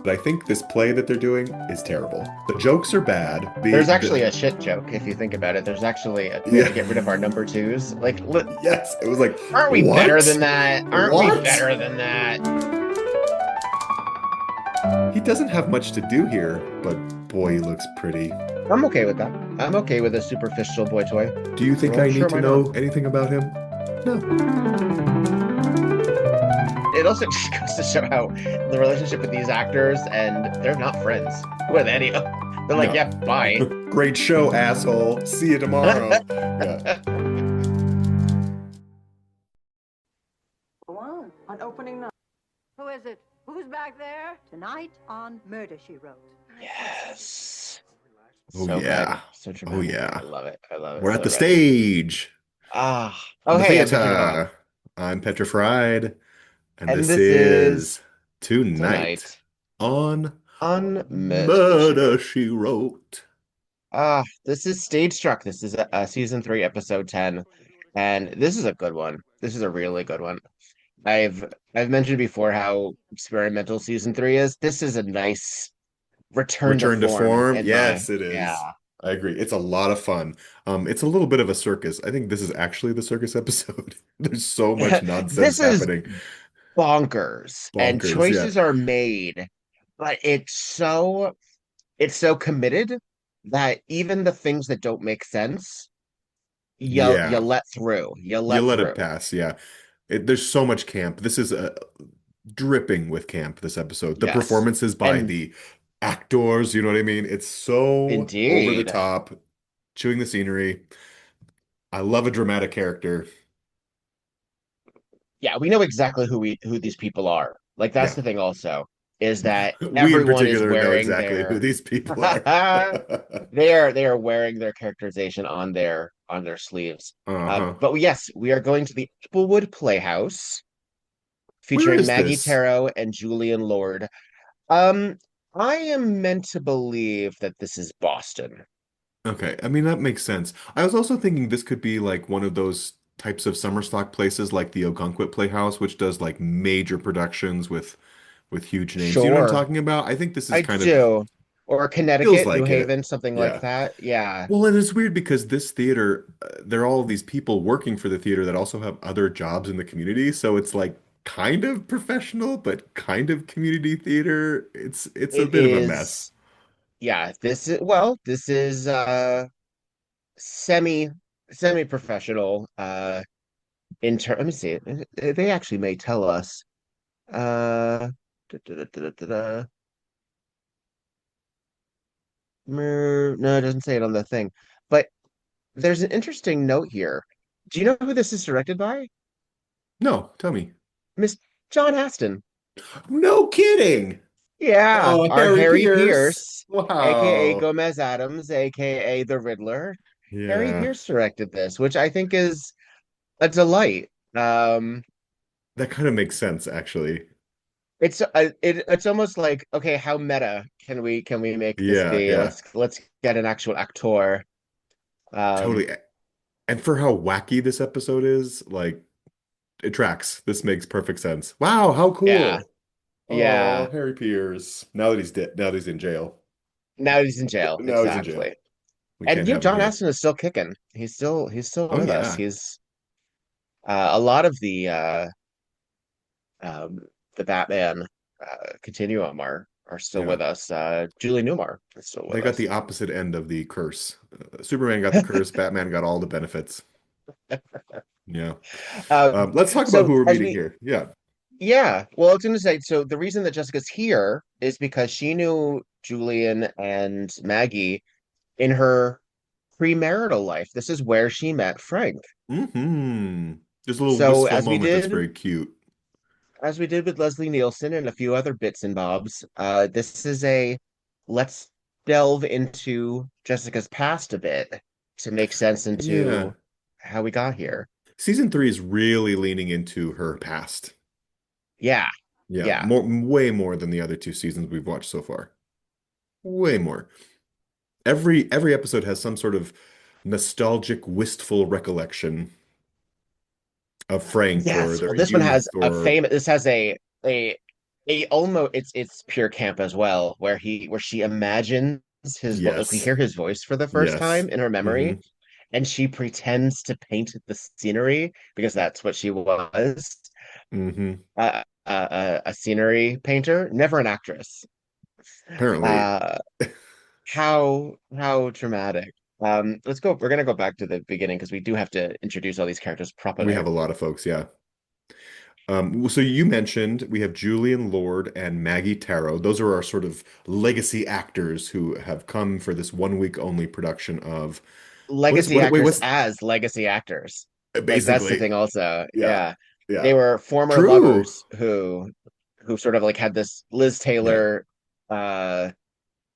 But I think this play that they're doing is terrible. The jokes are bad. There's actually a shit joke if you think about it. We have Yeah, to get rid of our number twos. yes. It was like, Aren't we better what? than that? Aren't we What? better than that? He doesn't have much to do here, but boy, he looks pretty. I'm okay with that. I'm okay with a superficial boy toy. Do you think Well, I need sure, to why not? know anything about him? No. It also just goes to show how the relationship with these actors and they're not friends with any of them. They're like, No. yeah, bye. Great show, asshole. See you tomorrow. Yeah. Go on opening night. Who is it? Who's back there? Tonight on Murder, She Wrote. Yes. Oh So yeah. good. So Oh dramatic. yeah. I love it. I love it. We're at So the ready. stage. Ah. Oh, The hey, I'm Peter Dog. theater. I'm petrified. And And this this is is Tonight tonight on on Murder, She Murder, Wrote. She Wrote. This is Stage Struck. This is season 3, episode 10. And this is a good one. This is a really good one. I've mentioned before how experimental season 3 is. This is a nice return to Return to form form. in my Yes, it yeah. is. I agree. It's a lot of fun. It's a little bit of a circus. I think this is actually the circus episode. There's so much nonsense This is happening. bonkers and Bonkers. Yeah. choices are made, but it's so committed that even the things that don't make sense, you Yeah. let through. You You let let it through. pass. Yeah. There's so much camp. This is dripping with camp, this episode. The Yes. performances by And the actors, you know what I mean? It's so over the indeed. top, chewing the scenery. I love a dramatic character. Yeah, we know exactly who these people are. Like that's Yeah. the thing also, is that We in everyone is particular know wearing exactly who their these people are. they are wearing their characterization on their sleeves. Uh-huh. But yes, we are going to the Applewood Playhouse Where featuring is Maggie this? Tarrow and Julian Lord. Um, I am meant to believe that this is Boston. Okay, I mean that makes sense. I was also thinking this could be like one of those types of summer stock places like the Ogunquit Playhouse, which does like major productions with huge names. Do you know what I'm Sure, talking about? I think this is I kind of do. Or feels Connecticut, New like it. Haven, something like Yeah. that. Yeah. Well, and it's weird because this theater, there are all these people working for the theater that also have other jobs in the community, so it's like kind of professional, but kind of community theater. It's a It bit of a mess. is, yeah, this is semi semi professional let me see. They actually may tell us. Da, da, da, da, da, da. No, it doesn't say it on the thing. But there's an interesting note here. Do you know who this is directed by? No, tell me. Miss John Aston. No kidding. Yeah, Oh, our Harry Harry Pierce. Pierce, aka Wow. Gomez Adams, aka the Riddler. Harry Yeah, Pierce directed this, which I think is a delight. Um, that kind of makes sense, actually. it's almost like, okay, how meta can we make this Yeah, be? yeah, Let's get an actual actor. Um, totally. And for how wacky this episode is, like, it tracks. This makes perfect sense. Wow, how yeah, cool. Oh, yeah. Harry Pierce. Now that he's dead, now that he's in jail. Now he's in jail, Now he's in jail. exactly. We And can't have him John here. Aston is still kicking. He's still Oh with us. yeah. He's a lot of um the Batman continuum are still Yeah. with us. Julie Newmar is still They with got us. the opposite end of the curse. Superman got the curse, Batman got all the benefits. Yeah. Let's talk about So who we're as meeting we here. Yeah. Yeah, well, I was going to say, so the reason that Jessica's here is because she knew Julian and Maggie in her premarital life. This is where she met Frank. Hmm. There's a little So wistful moment that's very cute. as we did with Leslie Nielsen and a few other bits and bobs, this is a let's delve into Jessica's past a bit to make sense Yeah. into how we got here. Season 3 is really leaning into her past. Yeah, Yeah, yeah. way more than the other two seasons we've watched so far. Way more. Every episode has some sort of nostalgic, wistful recollection of Frank or Yes. their Well, this one has youth or this has a almost it's pure camp as well, where she imagines his voice, like we Yes. hear his voice for the first Yes. time in her Hmm. memory, and she pretends to paint the scenery because that's what she was, Hmm. a scenery painter, never an actress. Apparently, Uh, how dramatic. Let's go. We're gonna go back to the beginning because we do have to introduce all these characters we have properly. a lot of folks, yeah. So you mentioned we have Julian Lord and Maggie Tarrow. Those are our sort of legacy actors who have come for this 1 week only production of Legacy wait, actors what's as legacy actors. Like that's the basically, thing also. yeah, Yeah. yeah. They were former True. lovers who sort of like had this Liz Yeah. Taylor,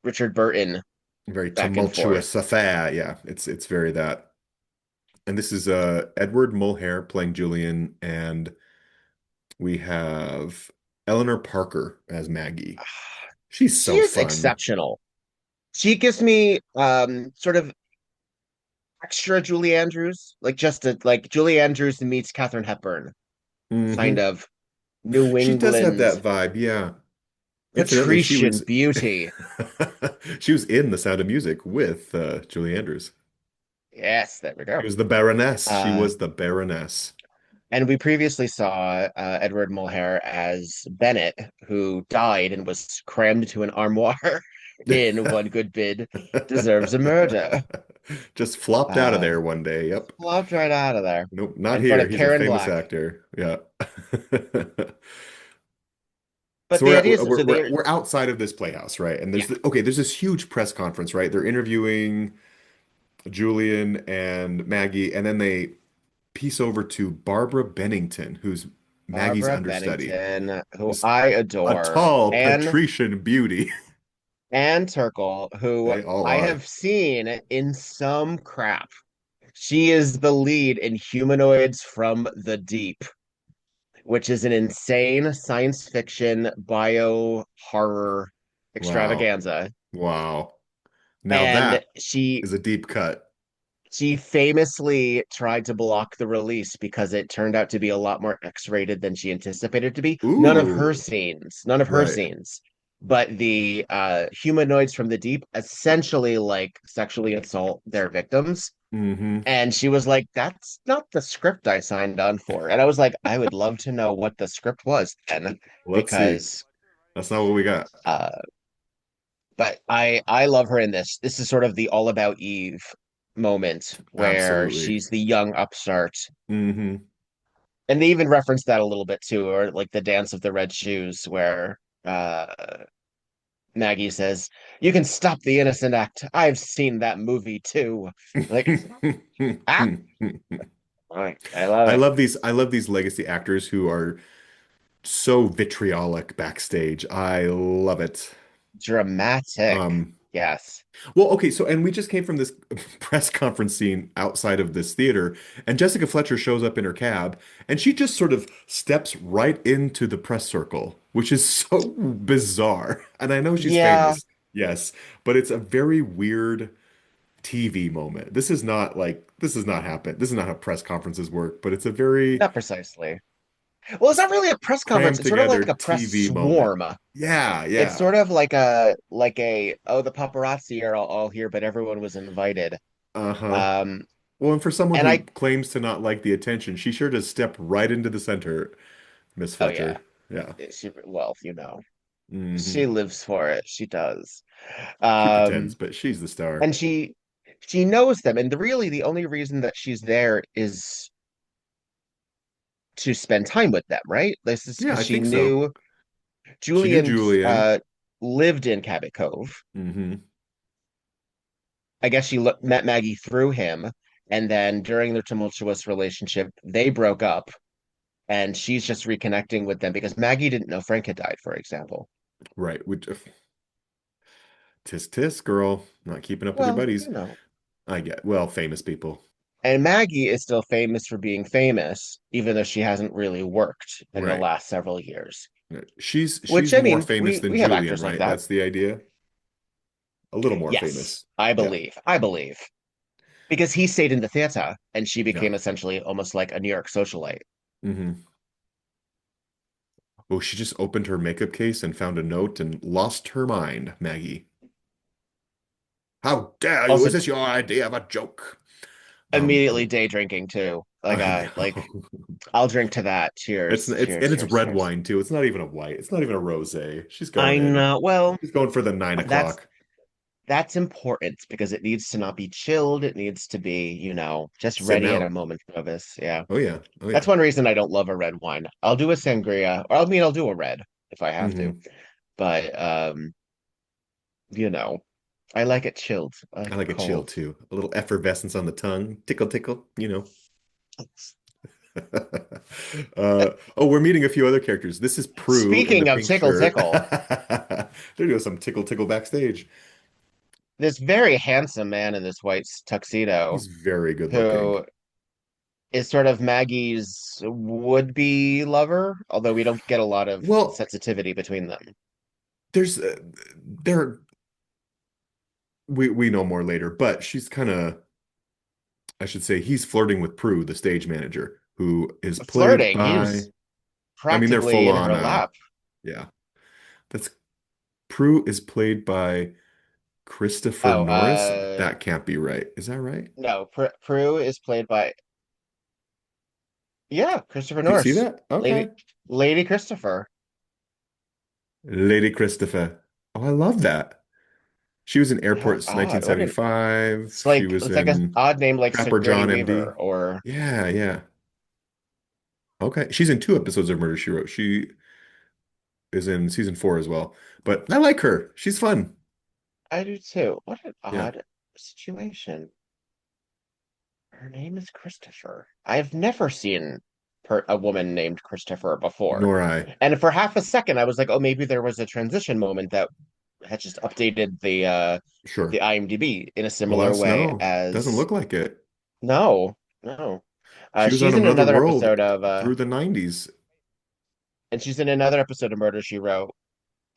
Richard Burton Very back and tumultuous forth. affair. Yeah, it's very that. And this is Edward Mulhare playing Julian, and we have Eleanor Parker as Maggie. She's She so is fun. exceptional. She gives me sort of extra Julie Andrews, like just a like Julie Andrews meets Katharine Hepburn, kind Hmm. of New She does have England that vibe, yeah. Incidentally, she patrician was beauty. she was in The Sound of Music with Julie Andrews. Yes, there we She go. was the Baroness. She Uh, was the Baroness. and we previously saw Edward Mulhare as Bennett, who died and was crammed to an armoire in One Good Bid Deserves a Murder. Just flopped out of Uh, there one day. Yep. Flopped right out of there Nope, not in front here. of He's a Karen famous Black. actor. Yeah. But So the idea is, so we're outside of this playhouse, right? And yeah, there's this huge press conference, right? They're interviewing Julian and Maggie, and then they piece over to Barbara Bennington, who's Maggie's Barbara understudy. Bennington, who This I a adore, tall and patrician beauty. Turkel, who They all I are. have seen in some crap. She is the lead in Humanoids from the Deep, which is an insane science fiction bio horror Wow. extravaganza. Wow. Now And that is a deep cut. she famously tried to block the release because it turned out to be a lot more X-rated than she anticipated to be. None of her Ooh. scenes, none of her Right. scenes. But the humanoids from the deep essentially like sexually assault their victims. Hmm. And she was like, that's not the script I signed on for. And I was like, I would love to know what the script was then, Let's see. because That's not what we got. uh but I love her in this. This is sort of the all about Eve moment where Absolutely. she's the young upstart. Hmm. And they even reference that a little bit too, or like the dance of the red shoes, where Maggie says, "You can stop the innocent act. I've seen that movie too." Like, ah, I love it. I love these legacy actors who are so vitriolic backstage. I love it. Dramatic. Um, Yes. well, okay, so and we just came from this press conference scene outside of this theater, and Jessica Fletcher shows up in her cab, and she just sort of steps right into the press circle, which is so bizarre. And I know she's Yeah, famous, yes, but it's a very weird TV moment. This is not happen. This is not how press conferences work, but it's a very not precisely. Well, it's not really a press conference. crammed It's sort of together like a press TV moment. swarm. Yeah, It's yeah. sort of like a oh the paparazzi are all here, but everyone was invited. Uh-huh. Um, Well, and for someone and who I claims to not like the attention, she sure does step right into the center, Miss oh yeah, Fletcher. Yeah. she well she Hmm. lives for it. She does. She pretends, Um, but she's the star. and she knows them, and really the only reason that she's there is to spend time with them, right? This is Yeah, because I she think so. knew She knew Julian Julian. lived in Cabot Cove. Hmm. I guess she met Maggie through him, and then during their tumultuous relationship, they broke up, and she's just reconnecting with them because Maggie didn't know Frank had died, for example. Right. Which, tisk tisk, girl. Not keeping up with your Well, buddies. I get, well, famous people. and Maggie is still famous for being famous, even though she hasn't really worked in the Right. last several years. Which, She's I more mean, famous than we have Julian, actors like right? that. That's the idea. A little more Yes, famous. I Yeah. believe. I believe. Because he stayed in the theater and she Yeah. became essentially almost like a New York socialite. Hmm. Oh, she just opened her makeup case and found a note and lost her mind, Maggie. How dare you? Is Also, this your idea of a joke? immediately Oh, day drinking too. I Like know. I'll drink to that. It's Cheers, it's cheers, and it's cheers, red cheers. wine too. It's not even a white. It's not even a rosé. She's going I in. know. Well, She's going for the nine that's o'clock. that's important because it needs to not be chilled. It needs to be, just Sitting ready at a out. moment's notice. Yeah. Oh yeah. Oh That's yeah. one reason I don't love a red wine. I'll do a sangria, or I'll do a red if I have to. Hmm. But you know, I like it chilled. I I like it like a chill cold. too. A little effervescence on the tongue. Tickle, tickle, you know. Oh, we're meeting a few other characters. This is Prue in the Speaking of pink tickle shirt. tickle, They're doing some tickle tickle backstage. this very handsome man in this white tuxedo He's very good looking. who is sort of Maggie's would-be lover, although we don't get a lot of Well, sensitivity between them. there's there we know more later, but she's kind of I should say he's flirting with Prue, the stage manager, who is played Flirting, by he's I mean they're practically full in on her lap. yeah. That's Prue is played by Christopher Oh, Norris. That can't be right. Is that right? no, Prue is played by, yeah, Christopher Do you see Norris. that? Okay. Lady Lady Christopher. Lady Christopher. Oh, I love that. She was in How Airport's odd. What an 1975. She was it's like an in odd name like Trapper Sigourney John Weaver MD. or Yeah, yeah. Okay. She's in two episodes of Murder, She Wrote. She is in season 4 as well. But I like her. She's fun. I do too. What an Yeah. odd situation. Her name is Christopher. I've never seen a woman named Christopher before. Nor I. And for half a second, I was like, oh, maybe there was a transition moment that had just updated the Sure. IMDb in a similar Alas, way no. Doesn't as look like it. no, no. She was on She's in another another world episode of through the 90s. and she's in another episode of Murder She Wrote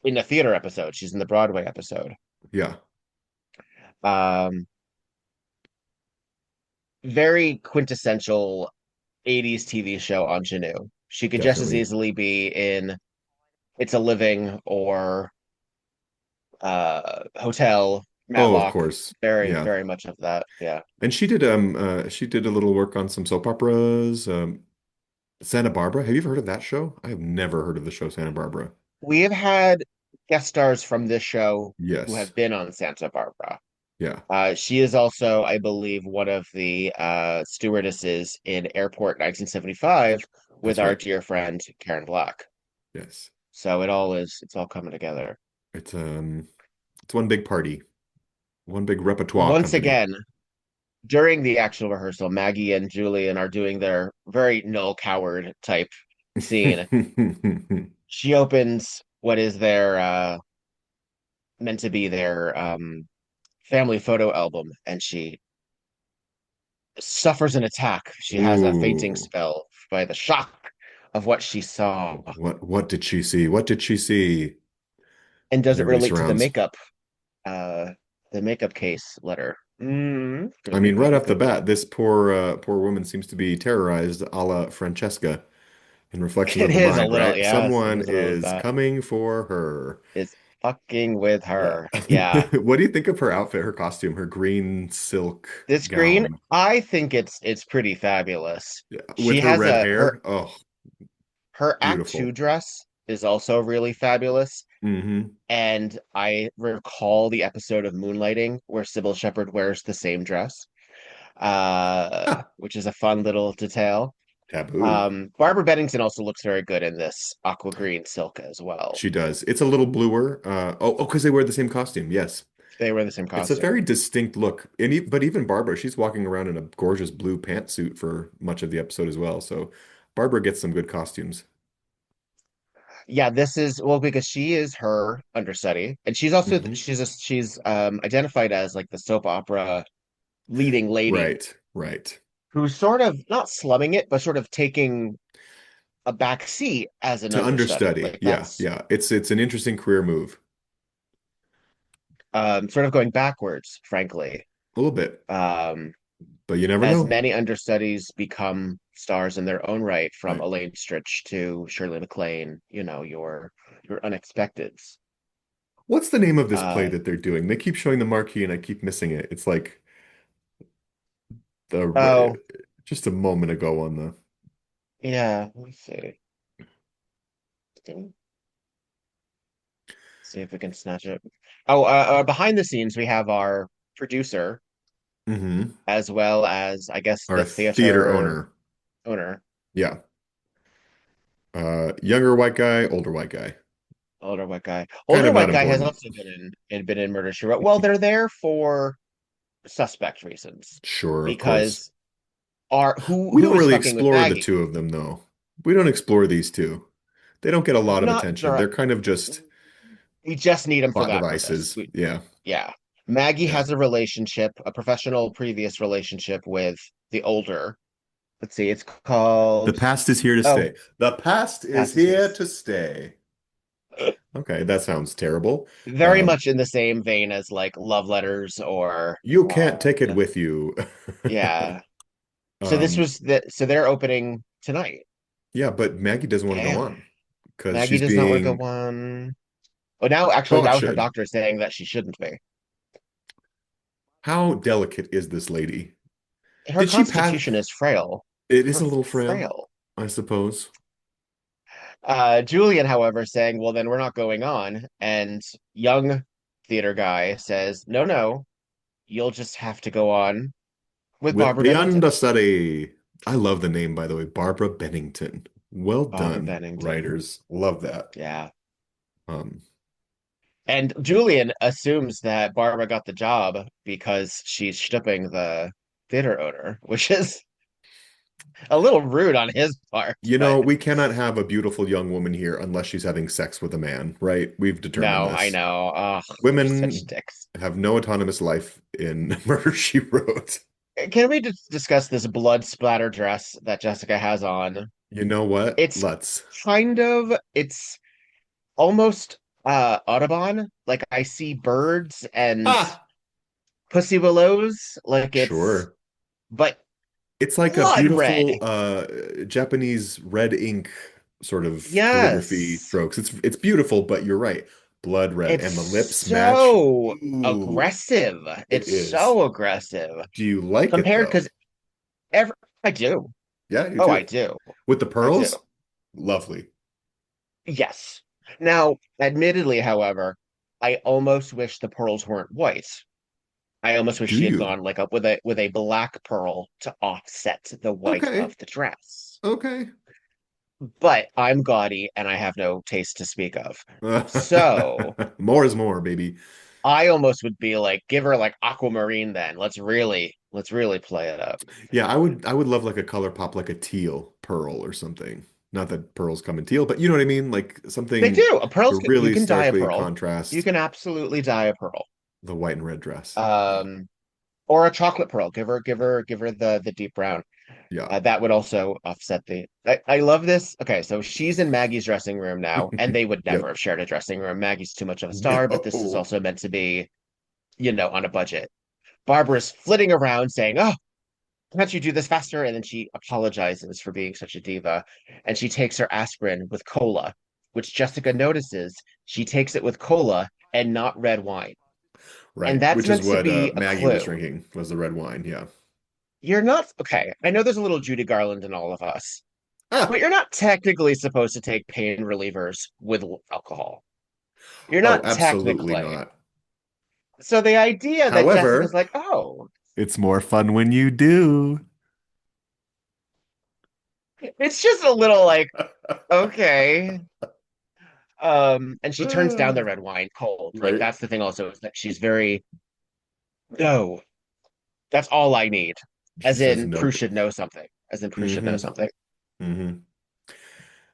in a theater episode. She's in the Broadway episode. Yeah. Um, very quintessential 80s TV show ingenue. She could just as Definitely. easily be in It's a Living or Hotel, Oh, of Matlock. course. Very, Yeah. very much of that. Yeah. And she did a little work on some soap operas. Santa Barbara. Have you ever heard of that show? I have never heard of the show Santa Barbara. We have had guest stars from this show who Yes. have been on Santa Barbara. Yeah, She is also, I believe, one of the stewardesses in Airport 1975 with that's our right. dear friend Karen Black. Yes. So it's all coming together. It's it's one big party, one big repertoire Once company. again, during the actual rehearsal, Maggie and Julian are doing their very Noel Coward type scene. She opens what is their meant to be their family photo album, and she suffers an attack. She has a fainting Ooh, spell by the shock of what she saw, what did she see? What did she see? and As does it everybody relate to surrounds. uh, the makeup case letter? I Could be, mean, right could be, off the could be. bat, this poor woman seems to be terrorized, a la Francesca, in Reflections It of the is a Mind, little, right? yes, it Someone is a little bit is that. coming for her. It's fucking with Yeah. her. Yeah. What do you think of her outfit, her costume, her green silk This green, gown? I think it's pretty fabulous. Yeah. With She her has red a her hair. Oh, her Act Two beautiful. dress is also really fabulous. Hmm. And I recall the episode of Moonlighting where Sybil Shepherd wears the same dress, Ah, which is a fun little detail. taboo. Barbara Bennington also looks very good in this aqua green silk as well. She does. It's a little bluer. Because they wear the same costume. Yes. They wear the same It's a costume. very distinct look. But even Barbara, she's walking around in a gorgeous blue pantsuit for much of the episode as well. So Barbara gets some good costumes. Yeah, this is well because she is her understudy, and Hmm. she's identified as like the soap opera leading lady Right, right. who's sort of not slumming it, but sort of taking a back seat as an To understudy. understudy. Like Yeah, that's yeah. It's an interesting career move. sort of going backwards, frankly. A little bit. Um, but you never as know. many understudies become stars in their own right, from Right. Elaine Stritch to Shirley MacLaine, your unexpecteds. What's the name of this play Uh, that they're doing? They keep showing the marquee and I keep missing it. It's like the oh, just a moment ago on the. yeah, let me see. See if we can snatch it. Oh, behind the scenes, we have our producer, Hmm. as well as, I guess, the Our theater theater owner. owner, Yeah. Younger white guy, older white guy. older white guy. Kind Older of not white guy has important. also been in Murder, She Wrote. Well, they're there for suspect reasons, Sure, of course. because are who We who don't is really fucking with explore the Maggie? two of them, though. We don't explore these two. They don't get a lot of Not attention. the They're kind of just We just need him for plot that purpose. devices. Yeah, Yeah. Maggie yeah. has a professional previous relationship with the older. Let's see, it's The called. past is here to Oh, stay. The past is Past is here His. to stay. Okay, that sounds terrible. Very much in the same vein as like Love Letters or You can't take it with you. yeah. So Um, so they're opening tonight. yeah, but Maggie doesn't want to go Damn. on because Maggie she's does not want to being go on. Oh, now actually thought now her should. doctor is saying that she shouldn't be. How delicate is this lady? Her Did she pass? constitution is frail. It is Her a little frail, frail. I suppose. Julian, however, saying, well, then we're not going on. And young theater guy says, no, no, you'll just have to go on with With Barbara the Bennington. understudy. I love the name, by the way, Barbara Bennington. Well Barbara done, Bennington. writers. Love that. Yeah. Um, And Julian assumes that Barbara got the job because she's shipping the theater owner, which is a little rude on his part, but we cannot have a beautiful young woman here unless she's having sex with a man, right? We've determined no, I this. know. Oh, they're such Women dicks. have no autonomous life in Murder, She Wrote. Can we just discuss this blood splatter dress that Jessica has on? You know what? It's Let's. it's almost Audubon. Like I see birds and Ah, pussy willows. sure. But It's like a blood red. beautiful Japanese red ink sort of calligraphy Yes. strokes. It's beautiful, but you're right. Blood red It's and the lips match. so Ooh, aggressive. it It's is. so aggressive Do you like it compared though? because every I do. Yeah, you Oh, I do. do. With the I do. pearls? Lovely. Yes. Now, admittedly, however, I almost wish the pearls weren't white. I almost wish Do she had you? gone like up with a black pearl to offset the white Okay. of the dress. Okay. But I'm gaudy and I have no taste to speak of. So More is more, baby. I almost would be like, give her like aquamarine then. Let's really play it up. Yeah, I would love like a color pop like a teal pearl or something. Not that pearls come in teal, but you know what I mean? Like They something do. A pearl's to good. You really can dye a starkly pearl. You contrast can absolutely dye a pearl. the white and red dress. Yeah. Um, or a chocolate pearl. Give her the deep brown. Yeah. That would also offset the. I love this. Okay, so she's in Maggie's dressing room now, and they would never Yep. have shared a dressing room. Maggie's too much of a star, but this is No. also meant to be, on a budget. Barbara's flitting around saying, "Oh, can't you do this faster?" And then she apologizes for being such a diva, and she takes her aspirin with cola, which Jessica notices she takes it with cola and not red wine, and Right. that's Which is meant to what be a Maggie was clue. drinking was the red wine. Yeah. You're not okay. I know there's a little Judy Garland in all of us. Ah. But you're not technically supposed to take pain relievers with alcohol. You're Oh, not absolutely technically. not. So the idea that Jessica's However, like, oh, it's more fun when you do. it's just a little like, okay. And she turns down the red wine cold. Like Right. that's the thing also is that she's very, no, that's all I need. She As says in Prue nope. should know something. As in Prue should know Hmm. something. Hmm.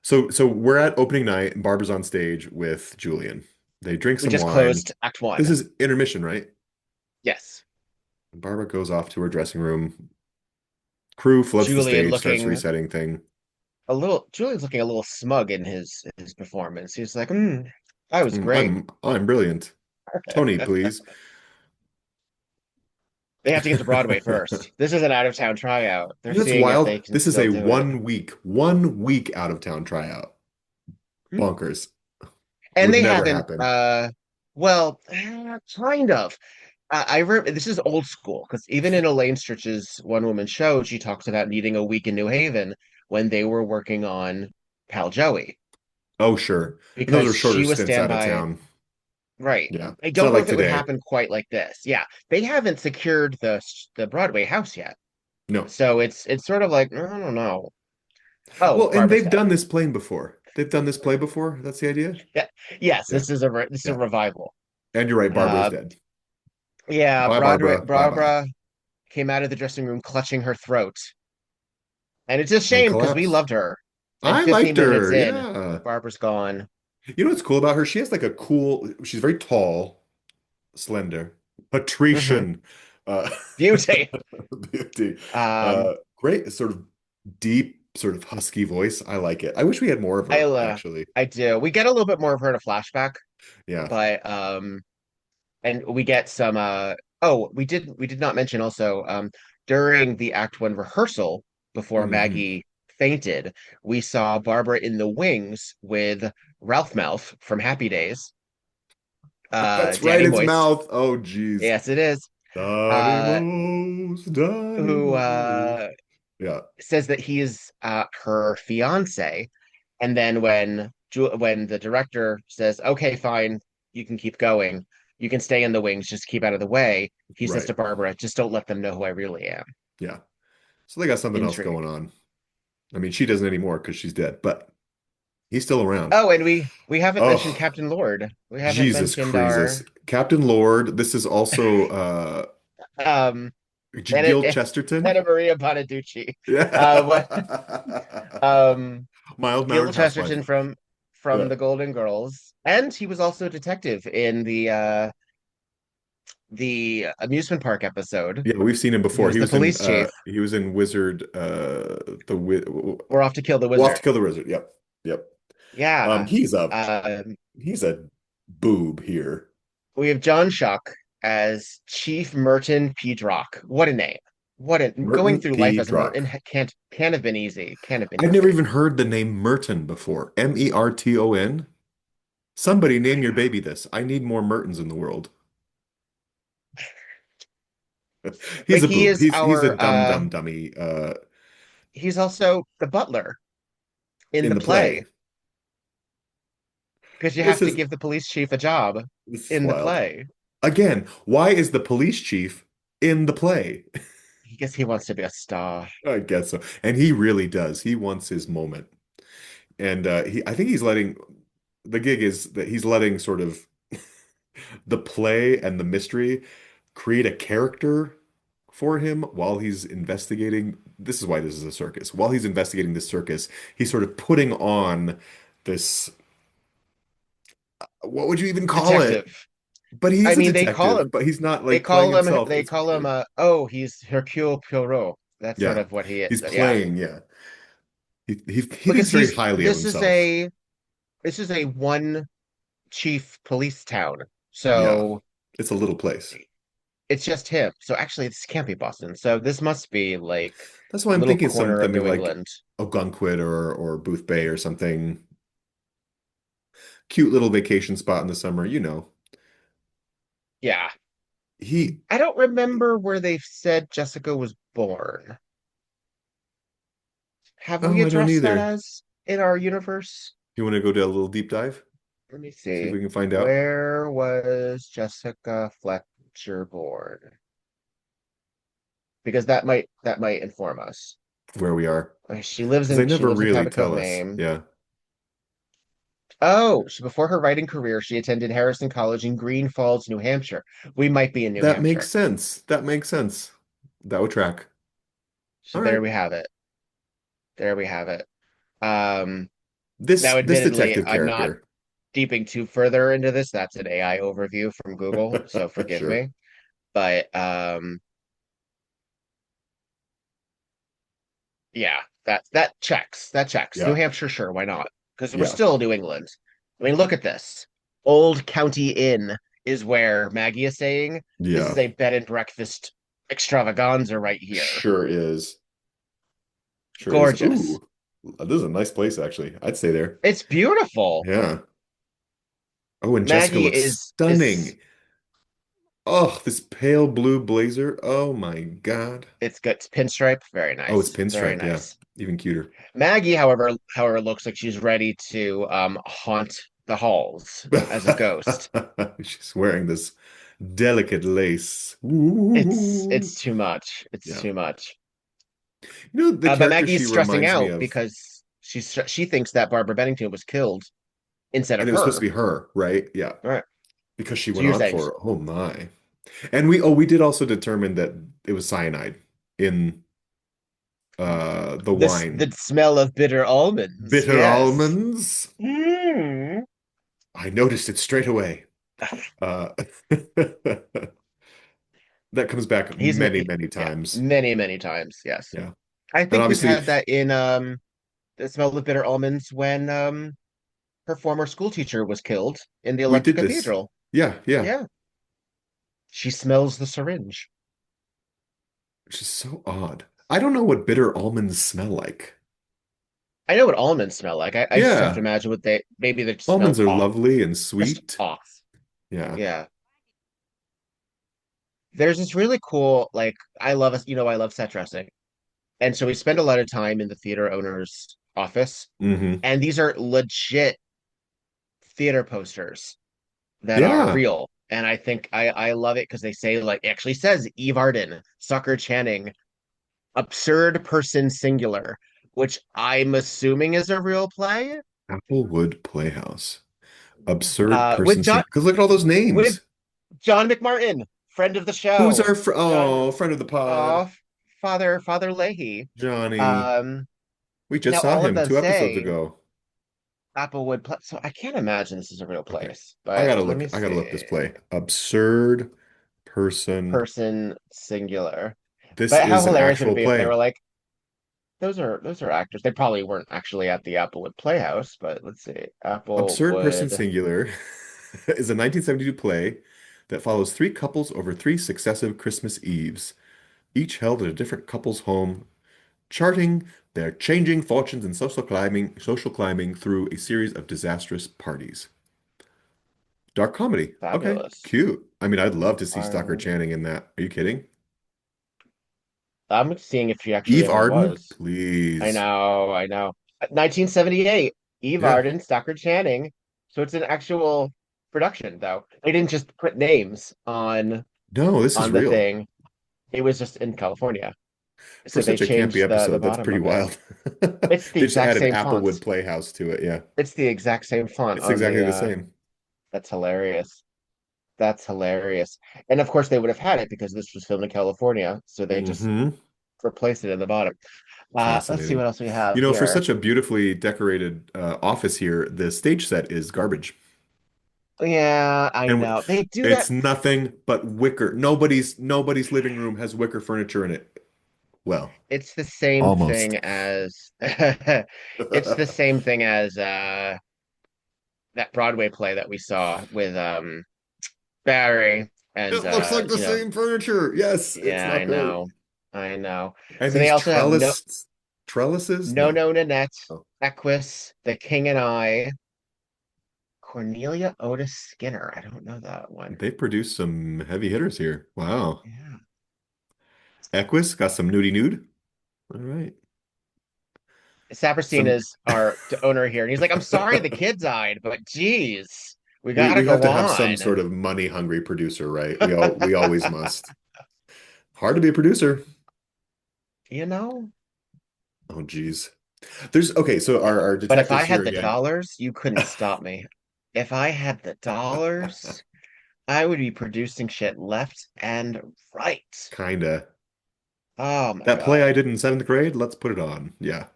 So we're at opening night and Barbara's on stage with Julian. They drink We some just wine. closed Act One. This is intermission, right? Yes. Barbara goes off to her dressing room. Crew floods the Julian stage, starts looking resetting thing. Julian's looking a little smug in his performance. He's like, I was Mm, great. I'm brilliant. Tony, please. They have to get to Broadway first. This is an out-of-town tryout. They're You know what's seeing if wild? they can This is still a do it. one week out of town tryout. Hmm. Bonkers. And Would they never haven't, happen. well, kind of. This is old school because even in Elaine Stritch's one woman show, she talks about needing a week in New Haven when they were working on Pal Joey Oh, sure. And those are because shorter she was stints out of standby. town. Right. Yeah. I It's don't not know like if it would today. happen quite like this. Yeah, they haven't secured the Broadway house yet, No. so it's sort of like I don't know. Oh, Well, and Barbara's they've dead. done this play before. They've done this play before. That's the idea. Yeah. Yes, Yeah. this is a Yeah. revival. And you're right, Barbara's Uh, dead. yeah, Bye, Barbara. Bye bye. Barbara came out of the dressing room clutching her throat. And it's a And shame because we collapsed. loved her. And I 15 liked minutes her. in, Yeah. Barbara's gone. You know what's cool about her? She has like a cool, she's very tall, slender, patrician, uh, Beauty. beauty. Um, Great, sort of deep, sort of husky voice. I like it. I wish we had more of I her, uh, actually. I do. We get a little bit more of her in a flashback, Yeah. but and we get some oh, we did not mention also during the Act One rehearsal before Hmm. Maggie fainted, we saw Barbara in the wings with Ralph Mouth from Happy Days, That's right, Danny it's Moist. mouth. Oh, geez. Yes, it is. Donnie Uh, Most, Donnie who Most. Yeah, says that he is her fiance, and then when the director says, "Okay, fine, you can keep going, you can stay in the wings, just keep out of the way," he says right. to Barbara, "Just don't let them know who I really am." Yeah. So they got something else Intrigue. going on. I mean, she doesn't anymore because she's dead, but he's still around. Oh, and we haven't mentioned Oh, Captain Lord. We haven't Jesus mentioned Croesus. our Captain Lord. This is also um Gil Chesterton. Anna Maria Bonaducci. What Yeah. um Gil Mild-mannered housewife. Chesterton from Yeah. the Golden Girls, and he was also a detective in the amusement park episode. Yeah, we've seen him He before. was the police chief. He was in Wizard the Wi We're off to kill the We'll have to wizard. kill the wizard. Yep. Yep. Yeah. He's a Um, he's a boob here. we have John Schuck as Chief Merton P. Drock. What a name. What a going Merton through life P. as Merton Drock. can't have been easy. Can't have been I've never easy. even heard the name Merton before. Merton. Somebody I name your know. baby this. I need more Mertons in the world. But He's a he boob. is He's a our dumb dummy he's also the butler in in the the play. play because you This have to is give the police chief a job this is in the wild. play. Again, why is the police chief in the play? I guess he wants to be a star. I guess so. And he really does. He wants his moment. And I think he's letting the gig is that he's letting sort of the play and the mystery create a character for him while he's investigating. This is why this is a circus. While he's investigating this circus, he's sort of putting on this, what would you even call it? Detective. But I he's a mean, detective, but he's not like playing himself. they It's call him weird. oh, he's Hercule Poirot. That's sort Yeah. of what he is. He's Yeah. playing, yeah. He Because thinks very he's highly of himself. this is a one chief police town. Yeah. So It's a little place. it's just him. So actually this can't be Boston. So this must be like That's why a I'm little thinking corner of something New like England. Ogunquit or Booth Bay or something. Cute little vacation spot in the summer, you know. Yeah. He, I don't remember where they've said Jessica was born. Have we oh, I don't addressed that either. as in our universe? You want to go do a little deep dive? Let me See if see. we can find out Where was Jessica Fletcher born? Because that might inform us. where we are. Because they She never lives in really Cabot tell us. Maine. Yeah. Oh, so before her writing career, she attended Harrison College in Green Falls, New Hampshire. We might be in New That makes Hampshire. sense. That makes sense. That would track. So All there right. we have it. There we have it. Um, now This admittedly, detective I'm not character. deeping too further into this. That's an AI overview from Google, so forgive Sure. me. But yeah, that checks. That checks. New Yeah. Hampshire, sure, why not? Because we're Yeah. still New England. I mean, look at this. Old County Inn is where Maggie is saying this Yeah. is a bed and breakfast extravaganza right here. Sure is. Sure is. Gorgeous. Ooh, this is a nice place, actually. I'd stay there. It's beautiful. Yeah. Oh, and Jessica Maggie looks is stunning. Oh, this pale blue blazer. Oh my God. it's good. It's pinstripe. Very Oh, it's nice. Very pinstripe. Yeah. nice. Even cuter. Maggie, however, looks like she's ready to haunt the halls as a ghost. She's wearing this delicate lace. It's Ooh. too much. It's Yeah. too much. The But character she Maggie's stressing reminds me out of, because she thinks that Barbara Bennington was killed instead and of it was supposed to her. be her, right? Yeah. All right. Because she So went you're on saying for, oh my. And we did also determine that it was cyanide in the the wine. smell of bitter almonds? Bitter Yes. almonds. Mm. I noticed it straight away. Uh, that comes back many, many Yeah, times. many times. Yes. Yeah. I And think we've obviously had that in the smell of bitter almonds when her former school teacher was killed in the we Electric did this. Cathedral. Yeah, yeah. Yeah. She smells the syringe. Which is so odd. I don't know what bitter almonds smell like. I know what almonds smell like. I just have to Yeah. imagine what they maybe they Almonds smell are off. lovely and Just sweet. off. Yeah. Yeah. There's this really cool, like I love set dressing. And so we spend a lot of time in the theater owner's office, Hmm. and these are legit theater posters that are Yeah. real. And I think I love it because they say like it actually says Eve Arden, Sucker Channing, absurd person singular, which I'm assuming is a real play. Applewood Playhouse. Absurd With person John sing. Because look at all those with names. John McMartin, friend of the Who's show. our fr John oh, friend of the pod? uh Father Leahy. Johnny. Um We just Now saw all of him them 2 episodes say ago. So I can't imagine this is a real Okay. place, but let me I gotta look see. this play. Absurd person. Person singular. This But how is an hilarious would it actual be if they play. were like, those are actors. They probably weren't actually at the Applewood Playhouse, but let's see. Absurd Person Applewood. Singular is a 1972 play that follows three couples over three successive Christmas Eves, each held at a different couple's home, charting their changing fortunes and social climbing through a series of disastrous parties. Dark comedy. Okay, Fabulous. cute. I mean, I'd love to see Stockard Um, Channing in that. Are you kidding? I'm seeing if she actually Eve ever Arden, was. please. I know. 1978, Eve Yeah. Arden, Stockard Channing. So it's an actual production, though. They didn't just put names No, this is on the real. thing. It was just in California. For So they such a campy changed the episode, that's bottom pretty of it. wild. It's the They just exact added same font. Applewood Playhouse to it. Yeah. It's the exact same font It's on the exactly the same. that's hilarious. That's hilarious. And of course they would have had it because this was filmed in California, so they just Hmm. replaced it in the bottom. Let's see Fascinating. what else we have For here. such a beautifully decorated office here, the stage set is garbage. Yeah, I And know. They do that. it's nothing but wicker. Nobody's living room has wicker furniture in it. Well, It's the same almost. thing as it's the same thing as that Broadway play that we saw with Barry and It looks like the same furniture. Yes, it's yeah, not great. I know. And So they these also have trellises? No No. No Nanette, Oh. Equus, The King and I, Cornelia Otis Skinner. I don't know that one. They produced some heavy hitters here. Wow. Yeah. Equus got some nudie nude. All right. Saperstein Some is our owner here, and he's like, "I'm sorry the kid died, but geez, we we gotta we have go to have some on." sort of money hungry producer, right? We always must. Hard to be a producer. You know? Oh geez. There's okay, so our But if I detectives here had the again. dollars, you couldn't stop me. If I had the dollars, I would be producing shit left and right. Kinda. Oh my That play God. I did in seventh grade, let's put it on. Yeah.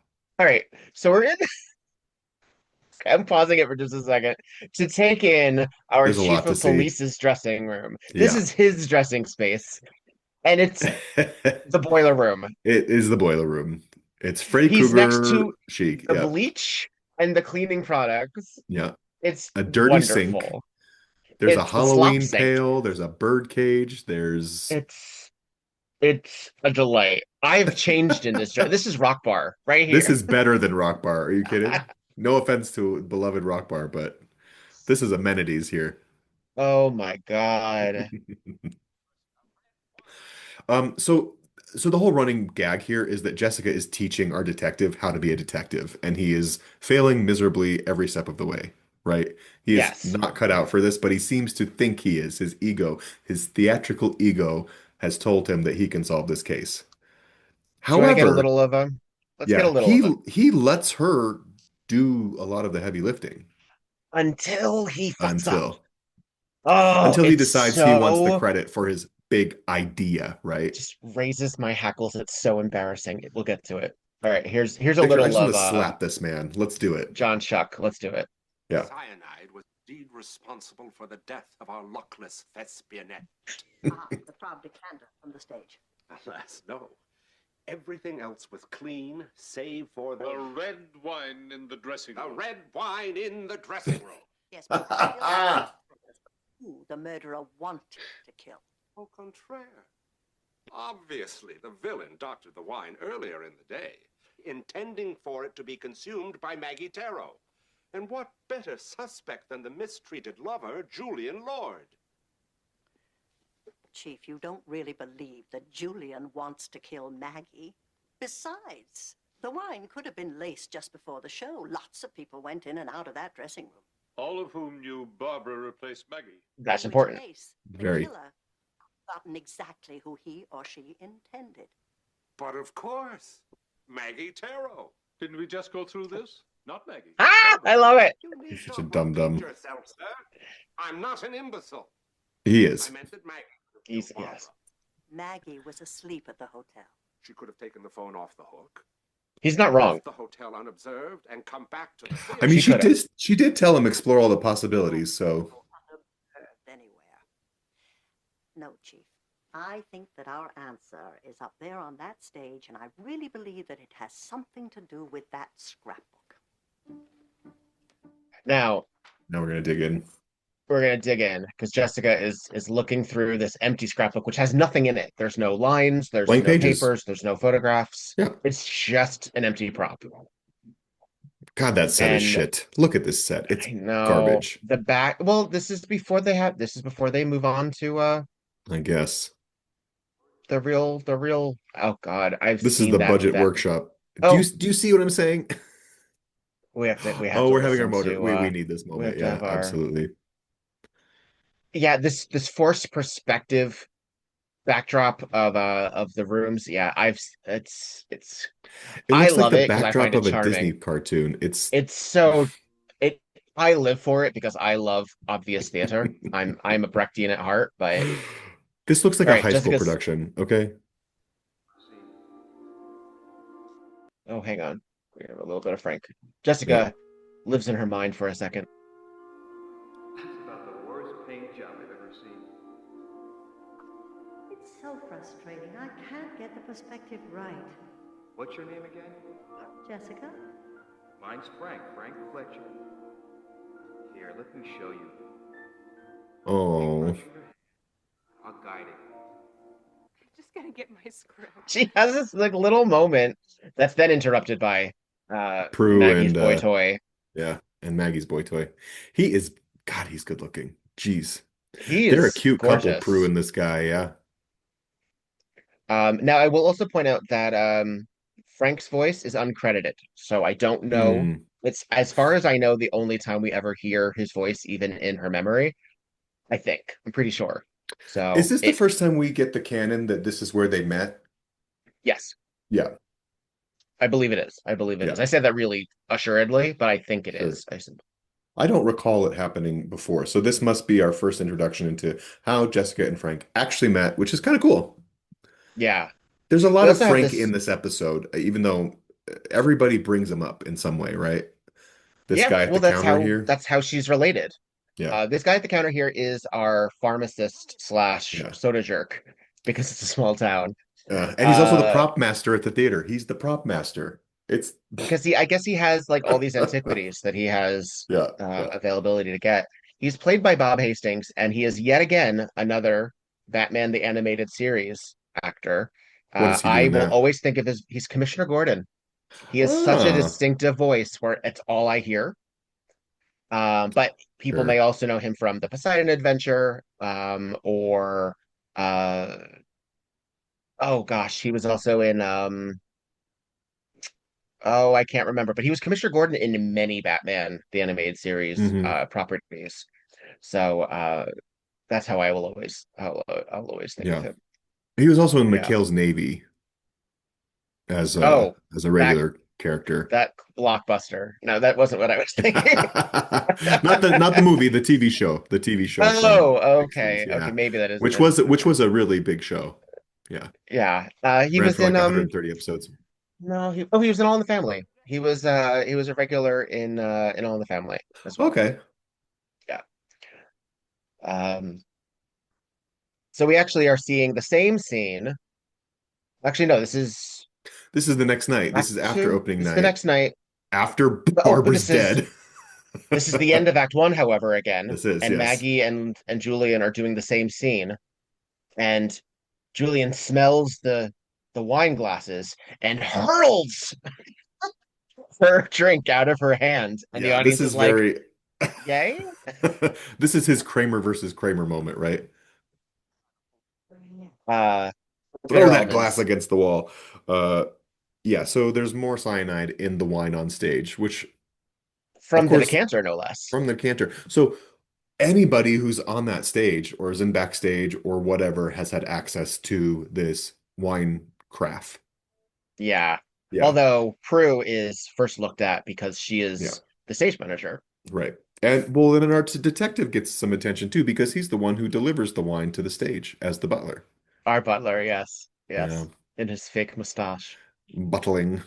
All right. So we're in I'm pausing it for just a second to take in our There's a chief lot to of see. police's dressing room. This Yeah. is his dressing space, and it's the boiler room. It is the boiler room. It's Freddy He's next Krueger to chic. the Yeah. bleach and the cleaning products. Yeah. It's A dirty sink. wonderful. There's a It's the slop Halloween sink. pail. There's a bird cage. There's It's It's a delight. I've changed in this job. This is Rock Bar right This here. is better than Rock Bar. Are you kidding? No offense to beloved Rock Bar, but this is amenities here. Oh my God. So the whole running gag here is that Jessica is teaching our detective how to be a detective, and he is failing miserably every step of the way, right? He is Yes. not cut out for this, but he seems to think he is. His ego, his theatrical ego, has told him that he can solve this case. Do you want to get a However, little of him? Let's get a yeah, little of him. he lets her do a lot of the heavy lifting Until he fucks up. until Oh, he it's decides he wants the so credit for his big idea, right? just raises my hackles. It's so embarrassing. We'll get to it. All right, here's a Victor, I little just want of to slap this man. Let's do it. John Schuck. Let's do it. Yeah. Cyanide was indeed responsible for the death of our luckless thespianette. The proud decanter from the stage. Alas, no. Everything else was clean, save for The red wine in the dressing the room. red wine in the dressing room. Yes, but still who the murderer wanted to kill. Au contraire. Obviously, the villain doctored the wine earlier in the day, intending for it to be consumed by Maggie Tarrow. And what better suspect than the mistreated lover, Julian Lord? Chief, you don't really believe that Julian wants to kill Maggie. Besides, the wine could have been laced just before the show. Lots of people went in and out of that dressing room. All of whom knew Barbara replaced Maggie. That's In which important. case, the Very. killer gotten exactly who he or she intended. But of course, Maggie Tarrow. Didn't we just go through this? Not Maggie. Ah, I love it. You need He's such not a dum-dum. repeat yourself, sir. I'm not an imbecile. He I is. meant that Maggie. He's yes. Maggie was asleep at the hotel. She could have taken the phone off the hook, He's not wrong. left the hotel unobserved, and come back to the I theater. mean, She could've. she did tell him explore all the possibilities, so Unobserved anywhere. No, Chief. I think that our answer is up there on that stage, and I really believe that it has something to do with that scrapbook. Now now we're gonna dig in. we're gonna dig in because Jessica is looking through this empty scrapbook, which has nothing in it. There's no lines, there's Blank no pages. papers, there's no photographs. Yeah. It's just an empty prop. God, that set is And- shit. Look at this set. It's I know garbage. the back. Well, this is before they move on to I guess. the real. Oh God, I've This is seen the that budget that workshop. Oh. Do you see what I'm saying? we have to Oh, to we're having our listen motor. to, We need this have moment. to Yeah, have our- absolutely. yeah, this forced perspective backdrop of the rooms. Yeah, it's It I looks like love the it 'cause I backdrop find it of a charming. Disney cartoon. It's so it I live for it because I love obvious theater. I'm a Brechtian at heart, but this looks like All a right, high school Jessica's- production. Okay. oh, hang on. We have a little bit of Frank. Jessica lives in her mind for a second. It's about the worst paint job I've ever seen. It's so frustrating. I can't get the perspective right. What's your name again? Jessica? Mine's Frank Fletcher. Here, let me show you. Oh. I'll guide it. Just gotta get my script. She has this like little moment that's then interrupted by Prue Maggie's and, boy toy. Yeah, and Maggie's boy toy. He is God, he's good looking. Jeez. He They're a is cute gorgeous. couple, Prue and this guy, yeah. Now I will also point out that Frank's voice is uncredited, so I don't know. Hmm. It's as far as I know, the only time we ever hear his voice, even in her memory. I think I'm pretty sure. So Is this the first time we get the canon that this is where they met? Yes, Yeah. I believe it is. I believe it Yeah. is. I said that really assuredly, but I think it Sure. is. I said, I don't recall it happening before. So this must be our first introduction into how Jessica and Frank actually met, which is kind of cool. yeah. There's a lot We of also have Frank this- in this episode, even though everybody brings him up in some way, right? This Yeah, guy at well, the that's counter how here. that's how she's related. Yeah. This guy at the counter here is our pharmacist slash Yeah. soda jerk because it's a small town. And he's also the Uh, prop master at the theater. He's the prop master. It's Because I guess he has like all these antiquities that he has yeah. availability to get. He's played by Bob Hastings, and he is yet again another Batman the Animated Series actor. What is he I doing will there? always think of he's Commissioner Gordon. He has such a Ah, distinctive voice where it's all I hear. But people may sure. also know him from the Poseidon Adventure, or uh, oh gosh, he was also in oh, I can't remember, but he was Commissioner Gordon in many Batman the animated series Hmm. properties. So that's how I will always I'll always think of Yeah. him. He was also in Yeah. McHale's Navy Oh, as a that regular character. that blockbuster. No, that wasn't what I was thinking. Not the movie, the TV show. The TV show from Oh, 60s, okay. Okay, yeah. maybe that isn't it. Which Okay. was a really big show. Yeah. Yeah. He Ran was for in like 130 episodes. no, he was in All in the Family. He was a regular in All in the Family as well. Okay. Yeah. Um so we actually are seeing the same scene. Actually, no, this is This is the next night. This Act is after Two. opening This is the night. next night. After But Barbara's dead. this is the end of Act One, however, again, This is, and yes. Maggie and Julian are doing the same scene, and Julian smells the wine glasses and hurls her drink out of her hand, and the Yeah, this audience is is like, very "Yay!" this is his Kramer versus Kramer moment, right? Uh, Throw bitter that glass almonds against the wall. Uh yeah, so there's more cyanide in the wine on stage, which of from the course decanter, no less. from the canter. So anybody who's on that stage or is in backstage or whatever has had access to this wine craft. Yeah. Yeah, Although Prue is first looked at because she yeah, is the stage manager. right. And well, then an art detective gets some attention too because he's the one who delivers the wine to the stage as the butler. Our butler, yes, Yeah, yes, in his fake mustache, buttling.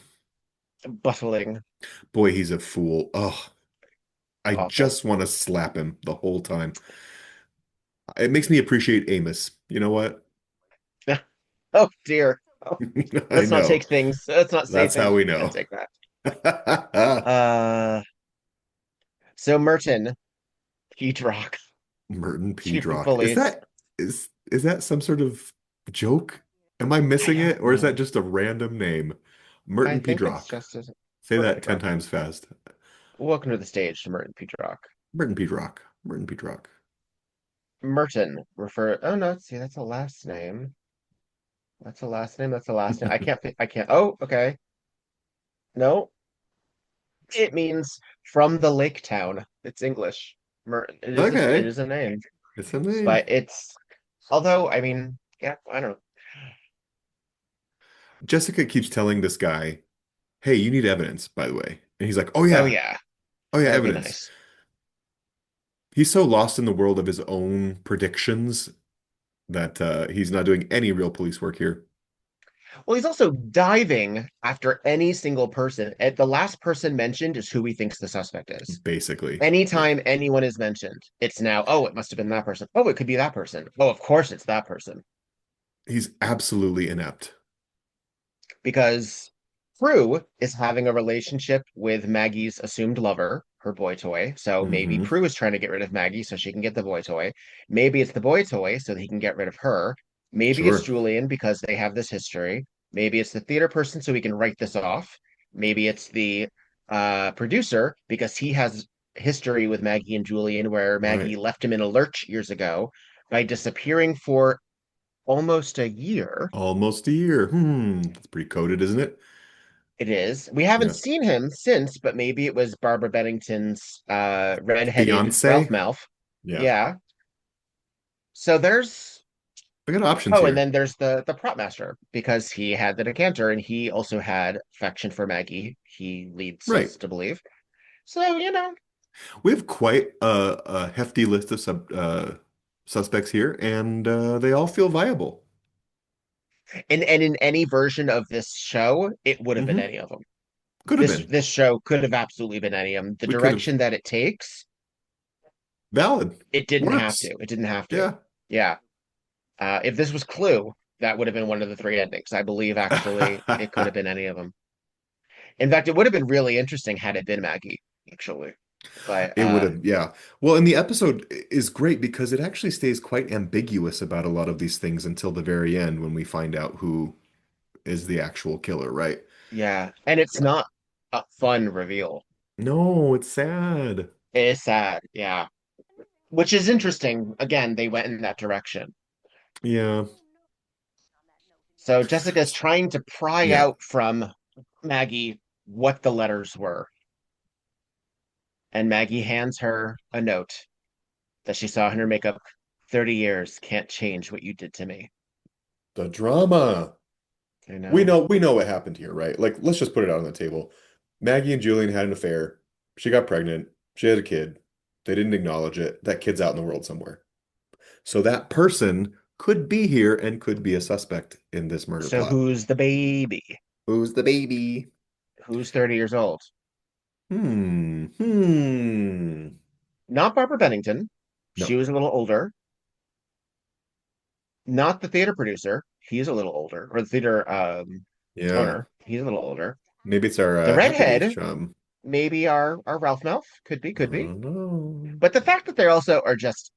buttling, Boy, he's a fool. Oh, I awful. just want to slap him the whole time. It makes me appreciate Amos. You know what? Oh dear. Oh, I know. let's not say That's how things we we shouldn't know. take back. Uh, so Merton, Geek Drock, Merton P. chief of Drock. police. Is that some sort of joke? Am I I missing don't it, or is that know. just a random name? I Merton P. think it's Drock. just as Say Merton that P. 10 Drock. times fast. Welcome to the stage, Merton P. Drock. Merton P. Drock. Merton P. Drock. Merton refer. Oh no, see that's a last name. That's a last name. That's a last name. I can't. I can't. Oh, okay. No, it means from the lake town. It's English. Merton. It Okay, is a name, it's a name. but it's. Although I mean, yeah, I don't know. Jessica keeps telling this guy, "Hey, you need evidence, by the way." And he's like, Oh yeah, oh yeah, that would be evidence." nice. He's so lost in the world of his own predictions that he's not doing any real police work here. Well, he's also diving after any single person. The last person mentioned is who he thinks the suspect is. Basically. Yeah. Anytime anyone is mentioned, it's now, oh, it must have been that person. Oh, it could be that person. Oh, of course it's that person. He's absolutely inept. Because Prue is having a relationship with Maggie's assumed lover, her boy toy. So maybe Hmm. Prue is trying to get rid of Maggie so she can get the boy toy. Maybe it's the boy toy so that he can get rid of her. Maybe it's Sure. Julian because they have this history. Maybe it's the theater person so he can write this off. Maybe it's the producer because he has history with Maggie and Julian where Right. Maggie left him in a lurch years ago by disappearing for almost a year. Almost a year. That's pretty coded, isn't it? It is. We haven't Yeah. seen him since, but maybe it was Barbara Bennington's redheaded Ralph Fiance? mouth. Yeah. Yeah. So there's I got options oh, and here. then there's the prop master because he had the decanter and he also had affection for Maggie. He leads Right. us to believe. So, We have quite a hefty list of suspects here, and they all feel viable. and in any version of this show, it would have been Hmm. any of them. Could have been. This show could have absolutely been any of them. The We could have. direction that it takes, Valid. it didn't have Works. to. It didn't have to. Yeah. Yeah. If this was Clue, that would have been one of the three endings. I believe actually it could have been any of them. In fact, it would have been really interesting had it been Maggie, actually. But It would have, yeah. Well, and the episode is great because it actually stays quite ambiguous about a lot of these things until the very end when we find out who is the actual killer, right? yeah, and it's Yeah. not a fun reveal. No, it's sad. It is sad, yeah. Which is interesting. Again, they went in that direction. Yeah. So Jessica's trying to pry Yeah. out from Maggie what the letters were. And Maggie hands her a note that she saw in her makeup. 30 years can't change what you did to me. The drama. I We know. know we know what happened here, right? Like, let's just put it out on the table. Maggie and Julian had an affair. She got pregnant. She had a kid. They didn't acknowledge it. That kid's out in the world somewhere. So that person could be here and could be a suspect in this murder So plot. who's the baby? Who's the baby? Who's 30 years old? Hmm. Not Barbara Bennington. She No. was a little older. Not the theater producer. He's a little older. Or the theater Yeah. owner. He's a little older. Maybe it's our The Hepathy redhead, chum. maybe our Ralph Mouth. Could be, I could be. don't know. But the fact that they also are just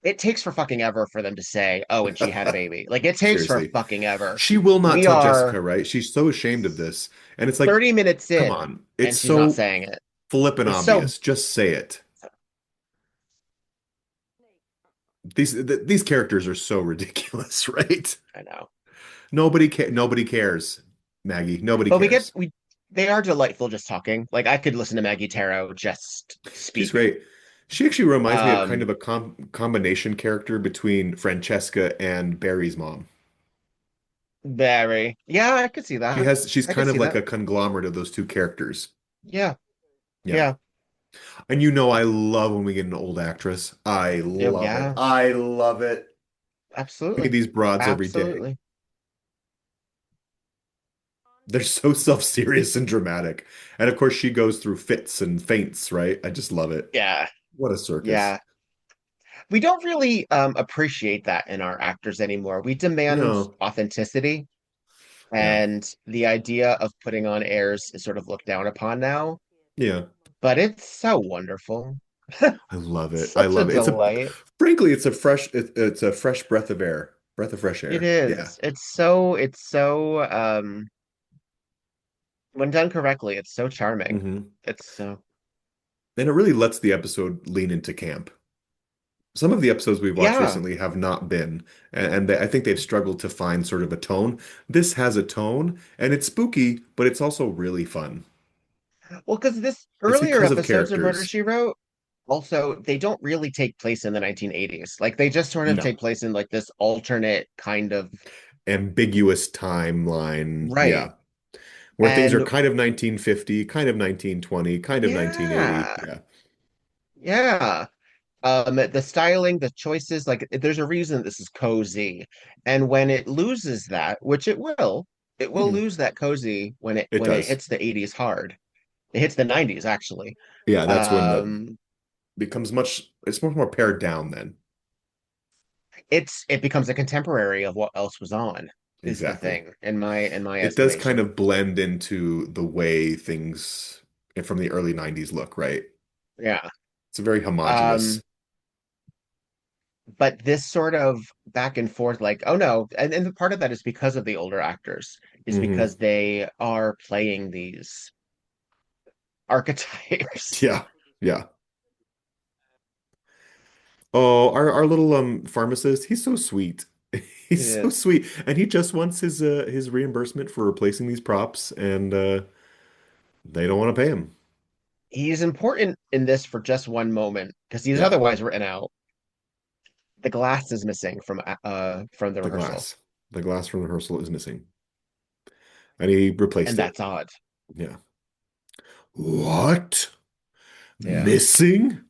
it takes for fucking ever for them to say, oh, and she had a baby. Like it takes for Seriously. fucking ever. She will not We tell are Jessica, right? She's so ashamed of this. And it's like, 30 minutes come in on. It's and she's not so saying it. flippin' It's so obvious. Just say it. These characters are so ridiculous, right? I know. Nobody cares, Maggie. Nobody But cares. we they are delightful just talking. Like I could listen to Maggie Tarrow just She's speak. great. She actually reminds me of kind Um of a combination character between Francesca and Barry's mom. Very. Yeah, I could see that. She's I could kind of see like that. a conglomerate of those two characters. Yeah. Yeah. Yeah. And you know I love when we get an old actress. I Oh, love it. yeah. I love it. Give me Absolutely. these broads every day. Absolutely. They're so self-serious and dramatic. And of course she goes through fits and faints, right? I just love it. Yeah. What a circus. Yeah. We don't really appreciate that in our actors anymore. We demand No. authenticity, Yeah. and the idea of putting on airs is sort of looked down upon now, Yeah. but it's so wonderful. I love it. I Such a love it. delight. Frankly, it's a fresh breath of air. Breath of fresh It air. Yeah. is. It's so when done correctly, it's so charming. Hmm. It's so And it really lets the episode lean into camp. Some of the episodes we've watched yeah. recently have not been, and I think they've struggled to find sort of a tone. This has a tone, and it's spooky, but it's also really fun. Well, because this It's earlier because of episodes of Murder characters. She Wrote also they don't really take place in the 1980s. Like they just sort of No. take place in like this alternate kind of Ambiguous timeline. right. Yeah. Where things are And kind of 1950, kind of 1920, kind of 1980. yeah, Yeah. yeah. The styling, the choices, like there's a reason this is cozy. And when it loses that, which it will Mhm. lose that cozy It when it does. hits the 80s hard. It hits the 90s actually. Yeah, that's when the Um, it's much more pared down then. it becomes a contemporary of what else was on, is the Exactly. thing in my It does kind estimation. of blend into the way things from the early 90s look, right? Yeah. It's very homogenous. Um, but this sort of back and forth, like, oh no, and part of that is because of the older actors, is Hmm. because they are playing these archetypes. Yeah. Yeah. Oh, our little pharmacist, he's so sweet. It He's so is. sweet. And he just wants his reimbursement for replacing these props and they don't want to pay him. He's important in this for just one moment because he's Yeah. otherwise written out. The glass is missing from the The rehearsal, glass. The glass from the rehearsal is missing. And he and replaced it. that's odd. Yeah. What? Yeah. Missing?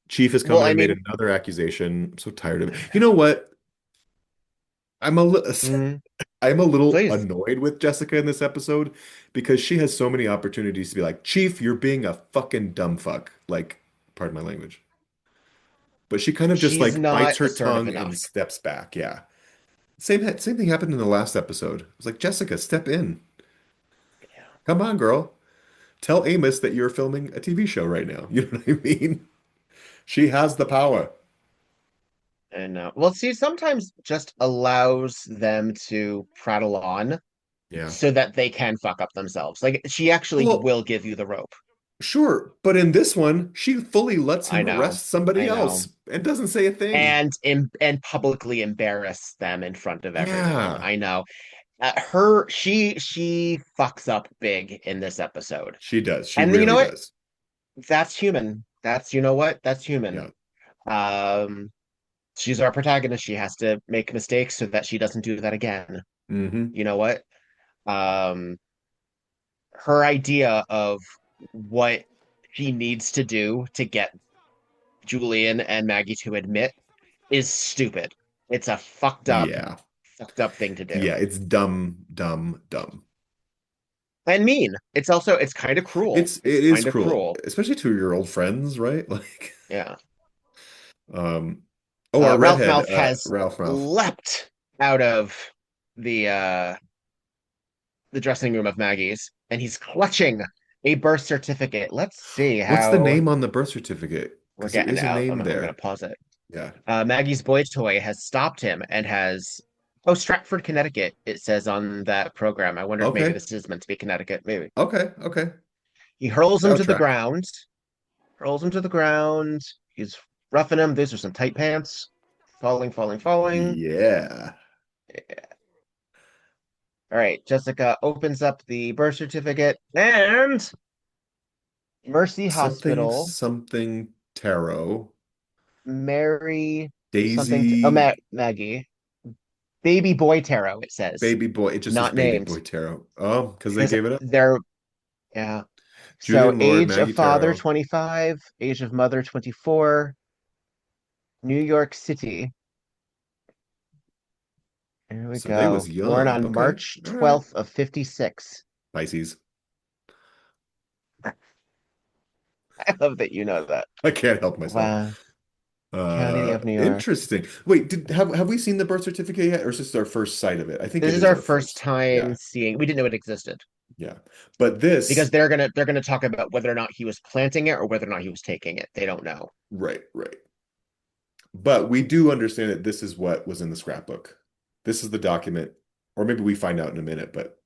Chief has come Well, in I and made mean, another accusation. I'm so tired of it. You know what? I'm a li mm, I'm a little please. annoyed with Jessica in this episode because she has so many opportunities to be like, Chief, you're being a fucking dumb fuck. Like, pardon my language. But she kind of just She's like bites not her assertive tongue and enough. steps back. Yeah. Same thing happened in the last episode. It was like, Jessica, step in. Yeah. Come on, girl. Tell Amos that you're filming a TV show right now. You know what I mean? She has the power. And well, see, sometimes just allows them to prattle on Yeah. so that they can fuck up themselves. Like she actually Well, will give you the rope. sure, but in this one, she fully lets I him know, arrest somebody I know. else and doesn't say a thing. And publicly embarrass them in front of everyone. Yeah, I know. She fucks up big in this episode. she does. She And you know really what? does. That's human. That's you know what? That's human. Yeah. Um, she's our protagonist. She has to make mistakes so that she doesn't do that again. Hmm. You know what? Um, her idea of what she needs to do to get Julian and Maggie to admit is stupid. It's a Yeah. fucked up thing to do. Yeah, it's dumb, dumb, dumb. And mean. It's kind of cruel. It It's is kind of cruel, cruel. especially to your old friends, right? Like, Yeah. um, oh, our Ralph redhead, Mouth has Ralph. leapt out of the uh the dressing room of Maggie's and he's clutching a birth certificate. Let's see What's the how name on the birth certificate? we're Because there getting is a out. name I'm gonna there. pause it. Yeah. Maggie's boy toy has stopped him and has oh Stratford, Connecticut. It says on that program. I wonder if maybe Okay. this is meant to be Connecticut. Maybe Okay. Okay. he hurls That him would to the track. ground. Hurls him to the ground. He's roughing him. These are some tight pants. Falling, falling, falling. Yeah. All right, Jessica opens up the birth certificate and Mercy Something, Hospital, something tarot. Mary something. Daisy, Maggie, baby boy tarot. It says baby boy. It just says not baby named boy tarot. Oh, because they because gave it up. they're yeah. So Julian Lord, age of Maggie father Tarrow. 25, age of mother 24, New York City. Here we So they go. was Born young. on Okay. March All right. 12th of 56. Pisces. I love that you know that. I can't help myself. Wow. County of New York. Interesting. Wait, have we seen the birth certificate yet, or is this our first sight of it? I think This it is is our our first first. time Yeah, seeing. We didn't know it existed yeah. But because this, they're gonna talk about whether or not he was planting it or whether or not he was taking it. They don't know. right, right. But we do understand that this is what was in the scrapbook. This is the document, or maybe we find out in a minute, but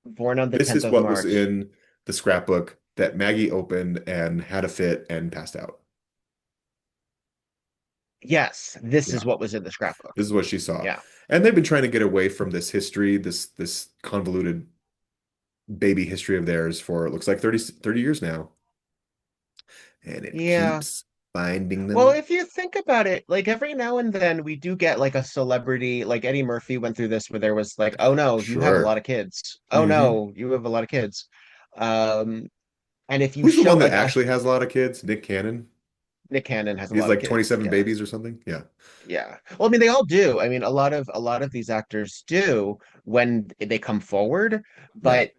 Born on the this 10th is of what was March. in the scrapbook that Maggie opened and had a fit and passed out. Yes, this Yeah, is what was in the scrapbook. this is what she saw. Yeah. And they've been trying to get away from this history, this convoluted baby history of theirs for it looks like 30 years now. And it Yeah. keeps finding Well, them. if you think about it, like every now and then we do get like a celebrity, like Eddie Murphy went through this where there was like, oh no, you have a lot Sure. of kids. Oh Hmm. no, you have a lot of kids. Um, and if you Who's the show one that like actually has a lot of kids? Nick Cannon. Nick Cannon has a He's lot of like kids. 27 Yeah. babies or something. Yeah. Yeah. Well, I mean, they all do. I mean, a lot of these actors do when they come forward, Yeah. but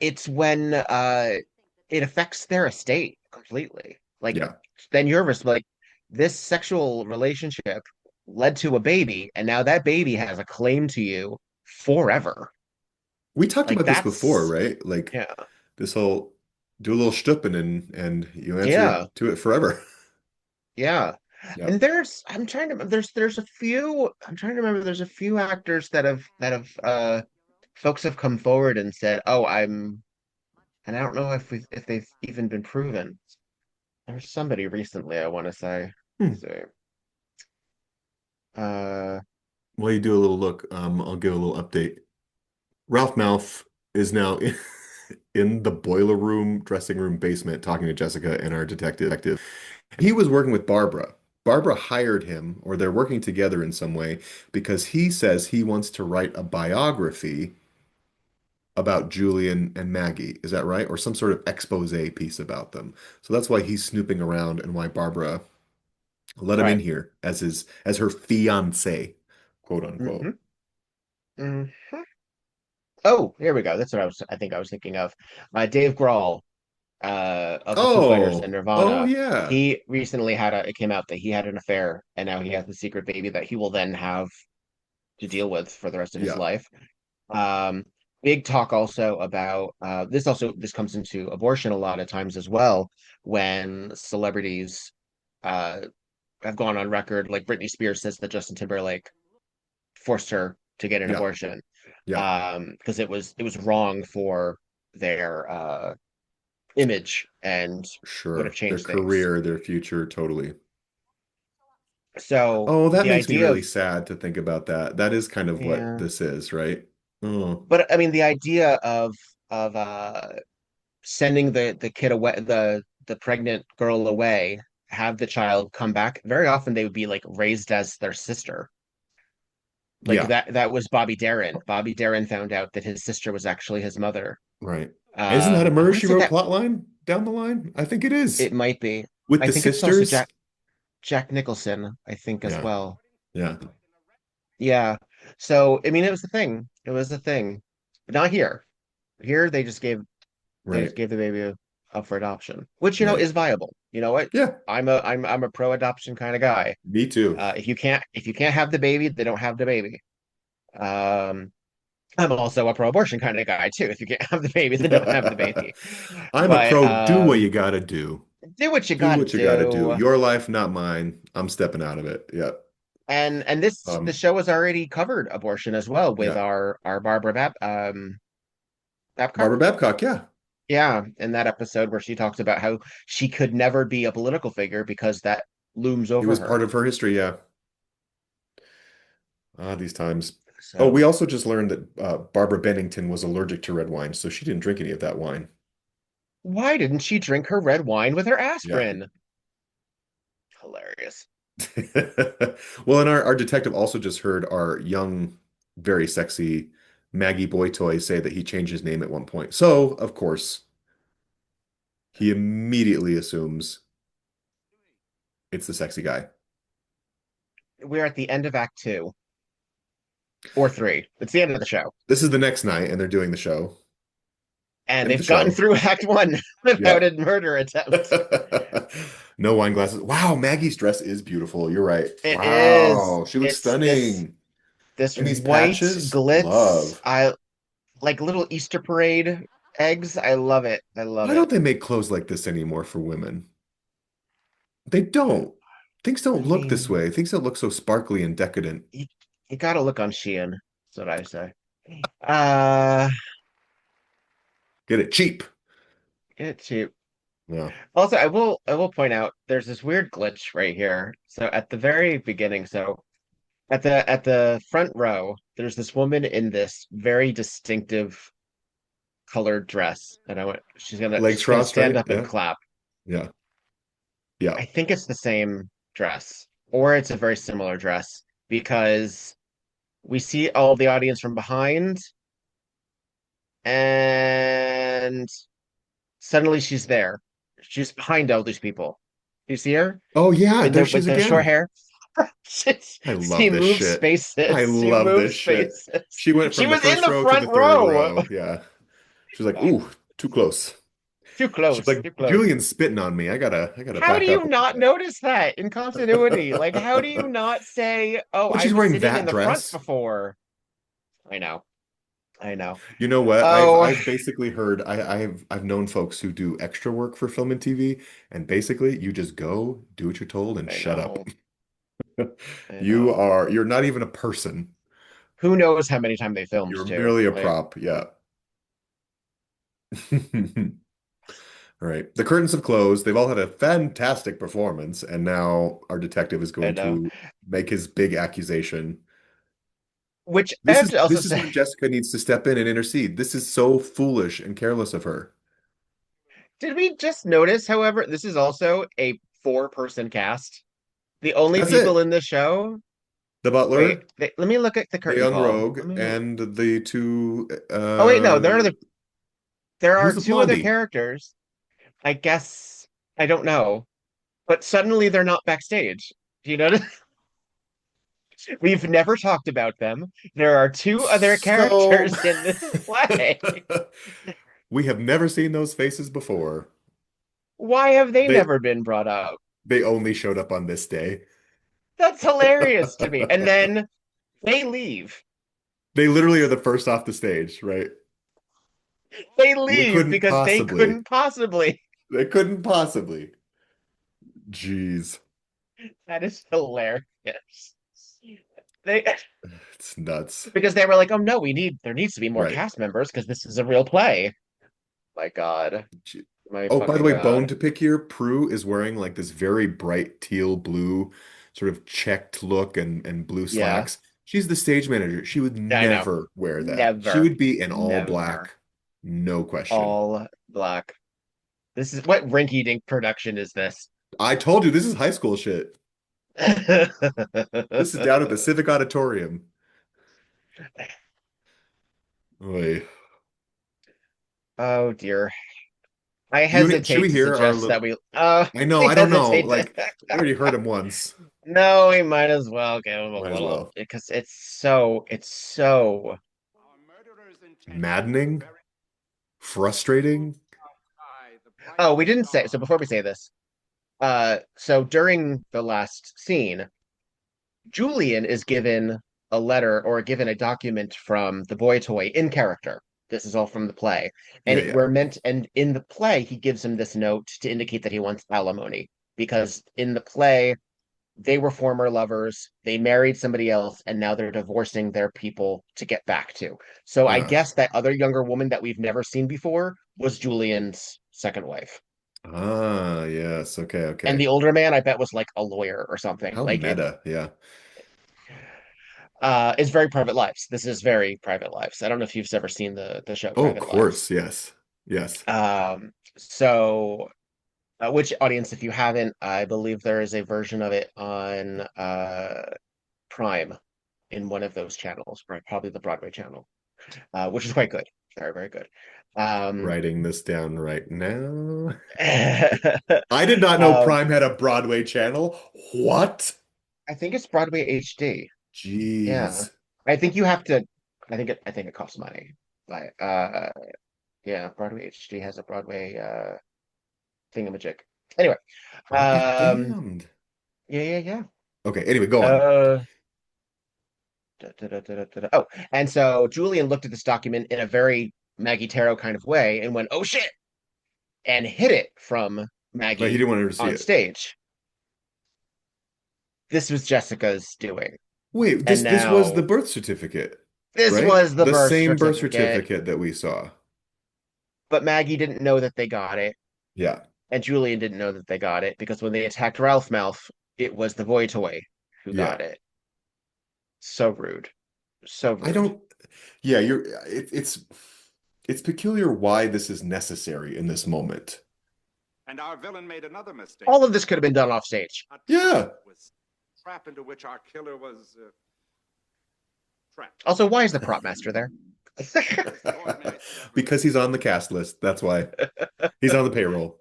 it's when it affects their estate completely. Like Yeah. then like this sexual relationship led to a baby, and now that baby has a claim to you forever. We talked Like about this before, that's right? Like yeah. this whole do a little stupping and you answer Yeah. to it forever. Yeah. Yeah. And there's a few I'm trying to remember there's a few actors that have folks have come forward and said, "Oh, I'm," and I don't know if they've even been proven. There's somebody recently I want to say. Hmm. Let's see. Uh, While you do a little look, I'll give a little update. Ralph Malph is now in the boiler room, dressing room basement talking to Jessica and our detective. He was working with Barbara. Barbara hired him, or they're working together in some way, because he says he wants to write a biography about Julian and Maggie. Is that right? Or some sort of expose piece about them. So that's why he's snooping around and why Barbara let him in right. here as her fiance, quote Hmm. unquote. Hmm. Oh, here we go. That's what I think I was thinking of. Dave Grohl, of the Foo Fighters and Oh Nirvana. yeah. He recently it came out that he had an affair and now he has the secret baby that he will then have to deal with for the rest of his Yeah. life. Um, big talk also about this comes into abortion a lot of times as well, when celebrities uh have gone on record, like Britney Spears says that Justin Timberlake forced her to get an Yeah, abortion, yeah, because it was wrong for their image and would have sure. Their changed things. career, their future, totally. So Oh, that the makes me idea of really sad to think about that. That is kind of what yeah, this is, right? Oh, but I mean the idea of sending the kid away, the pregnant girl away, have the child come back. Very often they would be like raised as their sister. Like yeah, that was Bobby Darin. Bobby Darin found out that his sister was actually his mother. right. Isn't that a I Murder, want to She say Wrote that plotline down the line? I think it is. it might be. With I the think it's also sisters? Jack Nicholson, I think as Yeah, well. yeah, Yeah. So I mean it was the thing. It was the thing. But not here. Here they right, just gave the baby up for adoption, which right. is viable. You know what? Yeah, I'm a pro adoption kind of guy. me too. If you can't have the baby, they don't have the baby. Um, I'm also a pro abortion kind of guy too. If you can't have the baby, they don't have the baby. I'm a But pro. Do what you gotta do. do what you Do gotta what you gotta do. do. Your life, not mine. I'm stepping out of it. Yep. And the Um, show has already covered abortion as well with yeah. our Barbara Babcock. Barbara Babcock, yeah. Yeah, in that episode where she talks about how she could never be a political figure because that looms It over was part her. of her history, yeah. Ah, these times. Oh, we So also just learned that Barbara Bennington was allergic to red wine, so she didn't drink any of that wine. why didn't she drink her red wine with her Yeah. aspirin? Hilarious. Well, and our detective also just heard our young, very sexy Maggie Boy Toy say that he changed his name at one point. So, of course, he immediately assumes it's the sexy guy. We're at the end of Act Two or three. It's the end of the show. This is the next night, and they're doing the show. And End of the they've gotten show. through Act One Yeah. without a murder attempt. No wine glasses. Wow, Maggie's dress is beautiful. You're right. It is. Wow, she looks It's this stunning. this And these white patches, glitz. love. I like little Easter parade eggs. I love it. I love Why it. don't they make clothes like this anymore for women? They don't. Things I don't look this mean, way. Things don't look so sparkly and decadent. you, you gotta look on Shein. That's what I say. Uh, Get it cheap. it's cheap. Yeah. Also, I will point out there's this weird glitch right here. So at the very beginning, so at the front row, there's this woman in this very distinctive colored dress, and she's gonna Legs she's gonna crossed, stand right? up and Yeah. clap. Yeah. Yeah. I think it's the same dress, or it's a very similar dress because we see all the audience from behind, and suddenly she's there. She's behind all these people. Do you see her? Oh yeah, With there the she is with the short again. hair. I She love this moves shit. I spaces. She love moves this shit. spaces. She went She from the was in first the row to front the third row. row. Yeah. She was like, ooh, too close. Too She's close. like, Too close. Julian's spitting on me. I gotta How do back up you a little not bit. notice that in continuity? Like, how do you not say, "Oh, When I she's was wearing sitting in that the front dress, before"? I know. I know. you know what? I've Oh, I've basically heard I've known folks who do extra work for film and TV, and basically you just go, do what you're told, and I shut up. know. I You know. are you're not even a person. Who knows how many times they filmed You're too? merely a Like, prop. Yeah. All right. The curtains have closed. They've all had a fantastic performance, and now our detective is I going know. to make his big accusation. Which I This have is to also this is say, when Jessica needs to step in and intercede. This is so foolish and careless of her. did we just notice, however, this is also a four-person cast. The only That's people it. in the show. The Wait, butler, let me look at the the curtain young call. rogue, and the two Oh wait, no, there are who's the two other blondie? characters. I guess I don't know. But suddenly they're not backstage. Do you notice? We've never talked about them. There are two other So characters in this play. we have never seen those faces before. Why have they They never been brought up? they only showed up on this day. That's hilarious to me. And then they leave. They literally are the first off the stage, right? They They leave couldn't because they possibly. couldn't possibly. They couldn't possibly. Jeez. That is hilarious. They It's nuts. because they were like, oh no, there needs to be more Right. cast members because this is a real play. My God. Gee. My Oh, by the fucking way, bone God. to pick here, Prue is wearing like this very bright teal blue, sort of checked look and blue Yeah, slacks. She's the stage manager. She would I know. never wear that. She Never. would be in all Never. black, no question. All black. This is what rinky-dink production is this? I told you this is high school shit. This is down at the Civic Auditorium. Oy. Oh dear. I Should hesitate we to hear our suggest little? that we I know, I I don't know. hesitate to Like, we already heard him once. no, we might as well give him a Might as little well. because it's so Maddening, frustrating. oh, we didn't say so before we say this. So during the last scene, Julian is given a letter or given a document from the boy toy in character. This is all from the play. Yeah, And yeah. and in the play, he gives him this note to indicate that he wants alimony. Because in the play, they were former lovers, they married somebody else, and now they're divorcing their people to get back to. So I Uh, guess that other younger woman that we've never seen before was Julian's second wife. yes. Okay, And okay. the older man, I bet, was like a lawyer or something. How Like it meta. Yeah. is very private lives. This is very private lives. I don't know if you've ever seen the show Oh, of Private Lives. course. Yes. Yes. So which audience, if you haven't, I believe there is a version of it on Prime in one of those channels, right? Probably the Broadway channel, which is quite good. Very, very good. Writing this down right now. I I did not know Prime had a Broadway channel. What? think it's Broadway HD. Yeah. Jeez. I think you have to I think it costs money. But yeah, Broadway HD has a Broadway thingamajig. Anyway, I'll be um damned. yeah. Okay, anyway, go on. Uh Oh, and so Julian looked at this document in a very Maggie Tarrow kind of way and went, "Oh shit," and hid it from But he Maggie didn't want her to see on it. stage. This was Jessica's doing. Wait, And this was the now birth certificate, this right? was the The birth same birth certificate, certificate that we saw. but Maggie didn't know that they got it, Yeah. and Julian didn't know that they got it because when they attacked Ralph Mouth, it was the boy toy who Yeah. got it. So rude. So I rude. don't Yeah, it's peculiar why this is necessary in this moment. And our villain made another mistake. All of this could have been done off stage. Yeah. Was trap into which our killer was trapped. Also, why is the prop master there? Because he's on the cast list. That's why. He's on the payroll.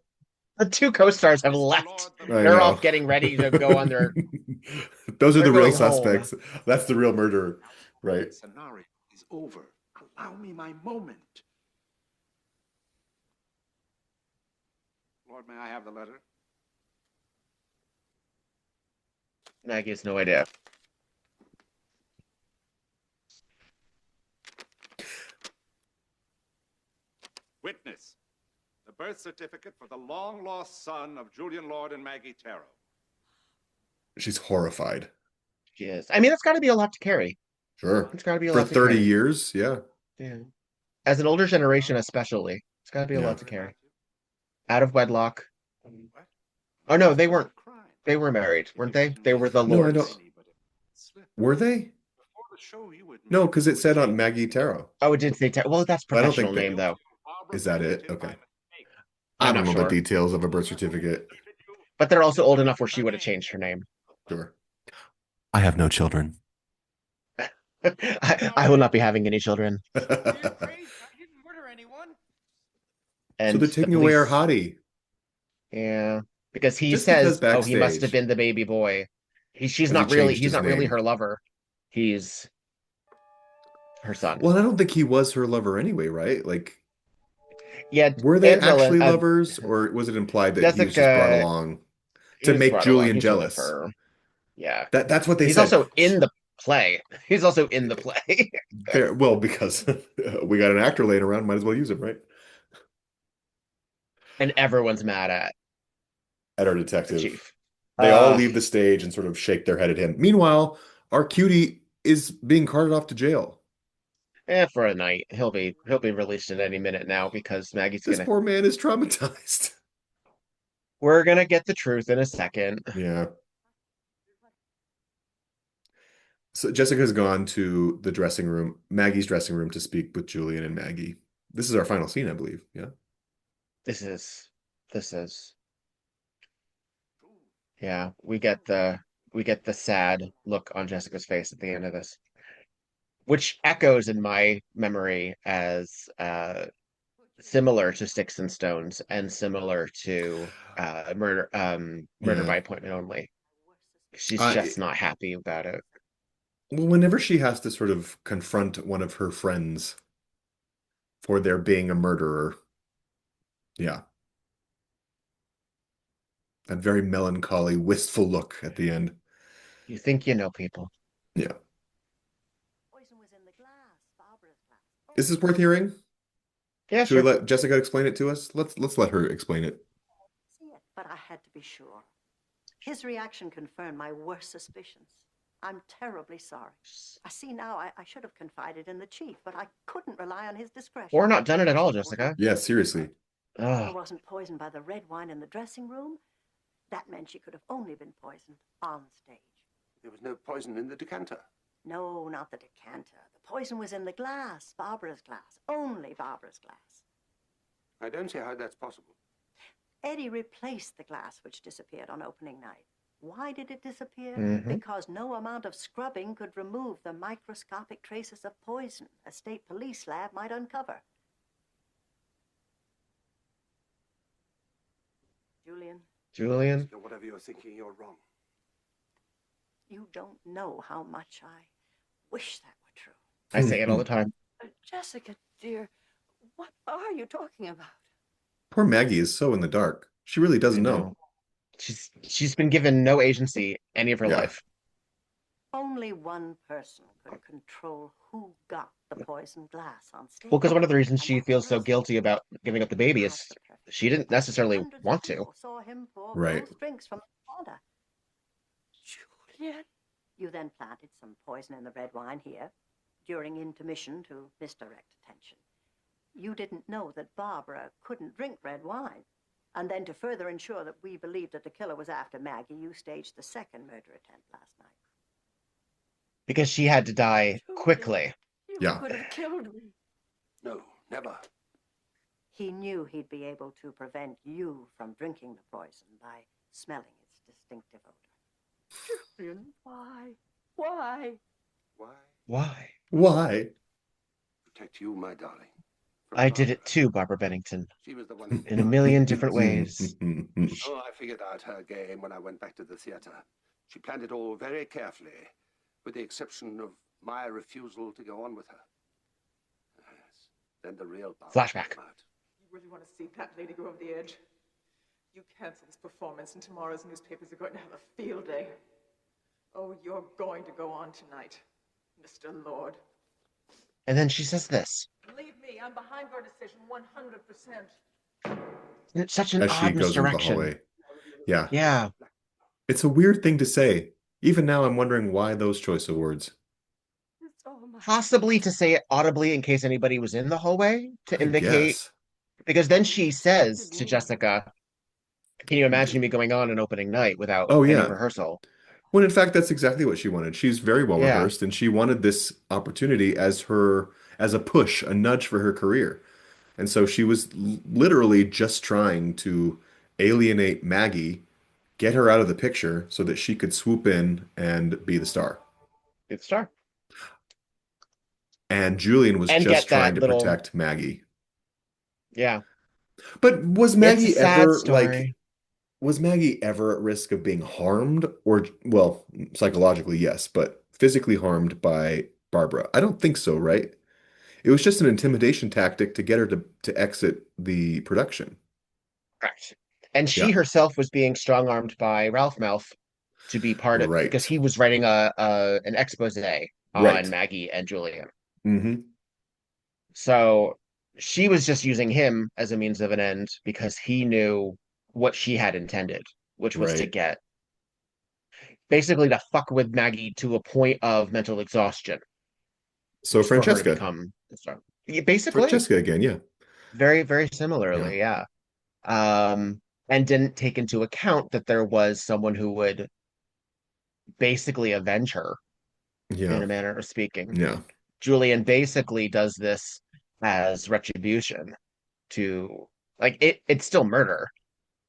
The two co-stars have left. I They're know. off getting ready to go on their. Those are They're the real going home. suspects. That's the real murderer, right? Scenario is over. Allow me my moment. Lord, may I have the letter? Maggie has no idea. Witness. The birth certificate for the long-lost son of Julian Lord and Maggie Tarrow. She's horrified. She is. I mean, it's got to be a lot to carry. Sure. It's got to be a For lot to 30 carry. years, yeah. Yeah. As an older generation, especially, it's got to be a Yeah. lot to carry. Out of wedlock. Oh no, they weren't. They were married, weren't they? They were the No, I lords. don't. Were they? No, because it said on Maggie Tarrow. Oh, it did say. Well, that's I don't professional think name though. Is that it? Okay. I I'm don't not know the sure. details of a birth certificate. But they're also old enough where she would have changed her name. Sure. I have no children. I will not be having any children. And So they're taking away our hottie. Yeah, because he Just says, because "Oh, he must have backstage. been the baby boy." She's But not he really. changed He's his not really name. her lover. He's her son. Well, I don't think he was her lover anyway, right? Like, Yeah, were they Angela, actually lovers, or was it implied that he was just brought Jessica. along He to was make brought along. Julian He's sort of jealous? her. Yeah, That's what they he's said. also in the. play. He's also in the play. Fair. Well, because we got an actor laying around, might as well use him, right? And everyone's mad At our the detective. chief. They all leave the stage and sort of shake their head at him. Meanwhile, our cutie is being carted off to jail. For a night. He'll be released at any minute now because Maggie's This gonna poor man is traumatized. we're gonna get the truth in a second. Yeah. So Jessica's gone to the dressing room, Maggie's dressing room, to speak with Julian and Maggie. This is our final scene, I believe. Yeah. This is yeah, we get the sad look on Jessica's face at the end of this, which echoes in my memory as similar to Sticks and Stones and similar to Murder Yeah. by Appointment Only. She's I just not happy about it. well, whenever she has to sort of confront one of her friends for there being a murderer, yeah, that very melancholy, wistful look at the end. You think you know people. Yeah. Poison was in the glass, Barbara's glass. Is this worth hearing? Yeah, Should we sure. let Jessica explain it to us? Let's let her explain it. See it, but I had to be sure. His reaction confirmed my worst suspicions. I'm terribly sorry. I see now I should have confided in the chief, but I couldn't rely on his discretion. Or not done it at all, Jessica. Yeah, seriously. I Ugh. wasn't poisoned by the red wine in the dressing room. That meant she could have only been poisoned on stage. There was no poison in the decanter. No, not the decanter. The poison was in the glass, Barbara's glass. Only Barbara's glass. I don't see how that's possible. Eddie replaced the glass which disappeared on opening night. Why did it disappear? Mhm. Because no amount of scrubbing could remove the microscopic traces of poison a state police lab might uncover. Julian, Whatever you're thinking, you're wrong. you don't know how much I wish that were true. I say it all the time. Jessica, dear, what are you talking about? Poor Maggie is so in the dark. She really I doesn't know. know. She's been given no agency any of her Yeah. life. Only one person could control who got the poisoned glass on stage. Well, because one of the reasons And she that feels so person guilty about giving up the baby had is the perfect she didn't necessarily Hundreds of want to. people saw him pour Right. both drinks from the corner. Julian? You then planted some poison in the red wine here during intermission to misdirect attention. You didn't know that Barbara couldn't drink red wine. And then to further ensure that we believed that the killer was after Maggie, you staged the second murder attempt last night. Because she had to die Julian, quickly. You Yeah. could have killed me. No, never. He knew he'd be able to prevent you from drinking the poison by smelling its distinctive odor. Julian, why? Why? Why? Why? Why? Protect you, my darling. From I did it Barbara. too, Barbara Bennington, She was the one who in a million different ways. Oh, I figured out her game when I went back to the theater. She planned it all very carefully, with the exception of my refusal to go on with her. Yes. Then the real Barbara Flashback. came out. You really want to see that lady go over the edge? You cancel this performance and tomorrow's newspapers are going to have a field day. Oh, you're going to go on tonight, Mr. Lord. And then she says this. Believe me, I'm behind your decision 100%. And it's such an As she odd goes into the misdirection. hallway. Yeah. Yeah. It's a weird thing to say. Even now, I'm wondering why those choice of words. It's all my Possibly to say it audibly in case anybody was in the hallway to I indicate. guess. Because then she says to Jessica, can you imagine me going on an opening night without Oh, any yeah. rehearsal? When in fact, that's exactly what she wanted. She's very well Yeah. rehearsed, and she wanted this opportunity as a push, a nudge for her career. And so she was literally just trying to alienate Maggie, get her out of the picture so that she could swoop in and be the star. Good star. And Julian was And just get that trying to little- protect Maggie. Yeah. But was It's a Maggie sad ever story. was Maggie ever at risk of being harmed or, well, psychologically, yes, but physically harmed by Barbara? I don't think so, right? It was just an intimidation tactic to get her to exit the production. Correct. And she Yeah. herself was being strong-armed by Ralph Mouth to be part of because Right. he was writing an expose on Right. Maggie and Julian. Hmm. So she was just using him as a means of an end because he knew what she had intended, which was to Right. get basically to fuck with Maggie to a point of mental exhaustion So for her to Francesca. become strong. Yeah, basically, Francesca again, yeah. very, very Yeah. similarly, yeah. And didn't take into account that there was someone who would basically avenge her in Yeah. a manner of speaking. Yeah. Julian basically does this as retribution to like it's still murder.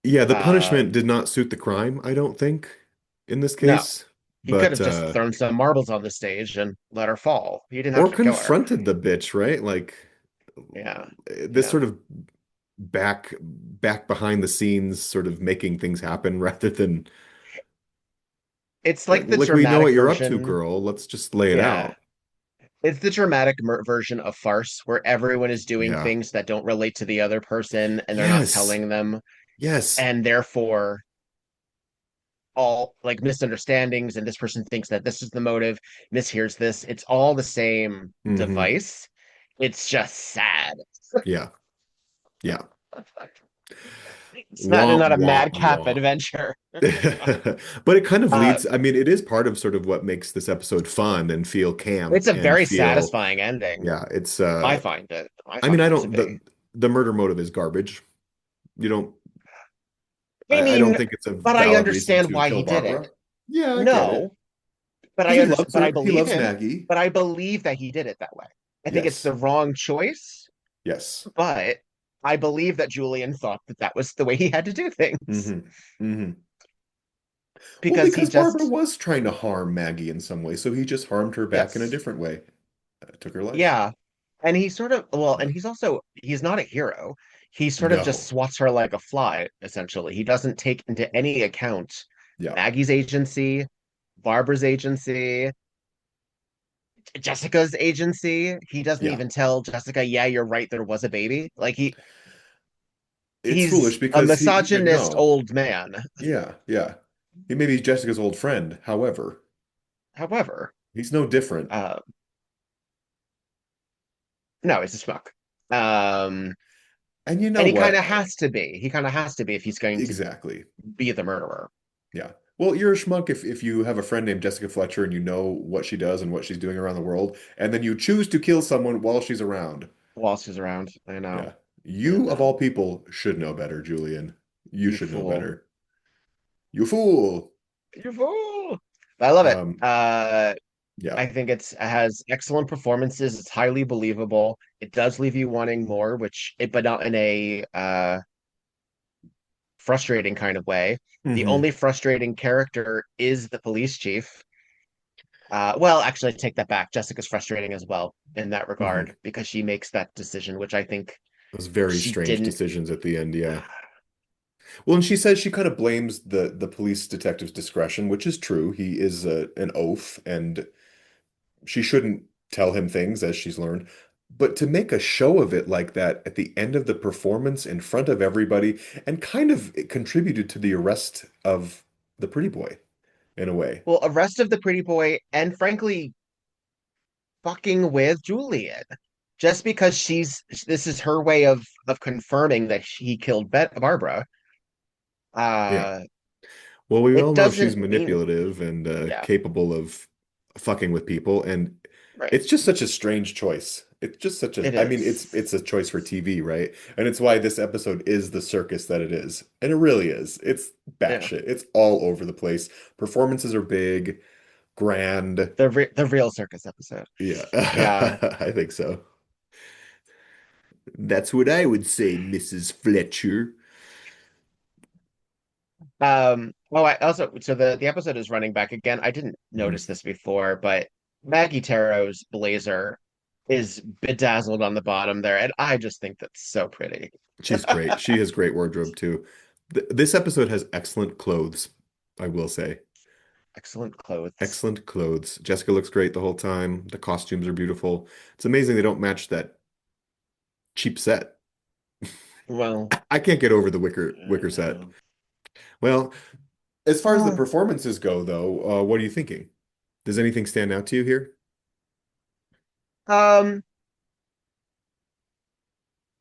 Yeah, the Uh punishment did not suit the crime, I don't think, in this no, case. he could But have just thrown some marbles on the stage and let her fall. He didn't have or to kill her. confronted the bitch, right? Like Yeah. this Yeah. sort of back behind the scenes sort of making things happen rather than It's like the we know dramatic what you're up to, version. girl. Let's just lay it Yeah. out. It's the dramatic version of farce where everyone is doing Yeah. things that don't relate to the other person and they're not Yes. telling them. Yes. And therefore, all like misunderstandings, and this person thinks that this is the motive, mishears this. It's all the same Hmm. device. It's just sad. Yeah. Yeah. It's not Wah, not a wah, madcap wah. adventure. But it kind of Uh, leads, I mean, it is part of sort of what makes this episode fun and feel camp it's a and very feel, satisfying ending. yeah, it's I I mean, find I it to don't be. the murder motive is garbage. You don't I I don't mean, think it's a but I valid reason understand to why kill he did it. Barbara. Yeah, I get it. No, but Because I he understand, loves but I her. He believe loves him. Maggie. But I believe that he did it that way. I think it's Yes. the wrong choice, Yes. but I believe that Julian thought that that was the way he had to do things Hmm. Hmm. Well, because he because Barbara just, was trying to harm Maggie in some way, so he just harmed her back in a yes, different way. Took her life. yeah. And he sort of, well, Yeah. and he's not a hero. He sort of just No. swats her like a fly, essentially. He doesn't take into any account Yeah. Maggie's agency, Barbara's agency, Jessica's agency. He doesn't Yeah. even tell Jessica, yeah, you're right, there was a baby. Like It's he's foolish a because he should misogynist know. old man. Yeah, yeah. He may be Jessica's old friend. However, However, he's no different. uh, no, he's a schmuck. Um, And you know and he kind what? of has to be. He kind of has to be if he's going to Exactly. be the murderer Yeah. Well, you're a schmuck if you have a friend named Jessica Fletcher and you know what she does and what she's doing around the world, and then you choose to kill someone while she's around. while she's around. I know. Yeah. I You, of know. all people, should know better, Julian. You You should know fool. better. You fool. You fool. But I love it. Um, yeah. I think it has excellent performances. It's highly believable. It does leave you wanting more, but not in a frustrating kind of way. The Hmm. only frustrating character is the police chief. Well, actually, I take that back. Jessica's frustrating as well in that Hmm. regard because she makes that decision, which I think Those very she strange didn't. decisions at the end, yeah. Well, and she says she kind of blames the police detective's discretion, which is true. He is an oaf, and she shouldn't tell him things as she's learned. But to make a show of it like that at the end of the performance in front of everybody, and kind of it contributed to the arrest of the pretty boy in a way. Well, arrest of the pretty boy, and frankly, fucking with Julian, just because this is her way of confirming that he killed Barbara. Yeah. Uh, Well, we all it know she's doesn't mean, manipulative and yeah, capable of fucking with people, and right. it's just such a strange choice. It's just such a, It I mean, is. it's a choice for TV, right? And it's why this episode is the circus that it is. And it really is. It's Yeah, batshit. It's all over the place. Performances are big, grand. the real circus episode. Yeah, Yeah. I think so. That's what I would say, Mrs. Fletcher. Oh, I also so the episode is running back again. I didn't Mhm. notice this before, but Maggie Tarrow's blazer is bedazzled on the bottom there, and I just think that's so pretty. She's great. She has great wardrobe too. This episode has excellent clothes, I will say. Excellent clothes. Excellent clothes. Jessica looks great the whole time. The costumes are beautiful. It's amazing they don't match that cheap set. Well, I can't get over the wicker set. uh, Well, As far as the Uh, performances go, though, what are you thinking? Does anything stand out to you here? Um,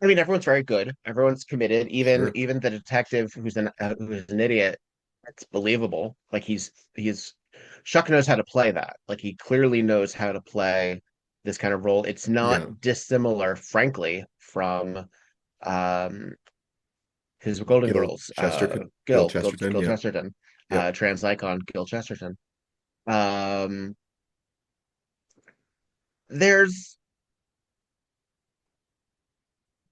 I mean, everyone's very good. Everyone's committed. Even Sure. even the detective who's an idiot, it's believable. Like he's Schuck knows how to play that. Like he clearly knows how to play this kind of role. It's not Yeah. dissimilar, frankly, from um his Golden Gil Girls, Gil Chesterton. Gil Yeah. Chesterton, Yep. trans icon Gil Chesterton. Um, there's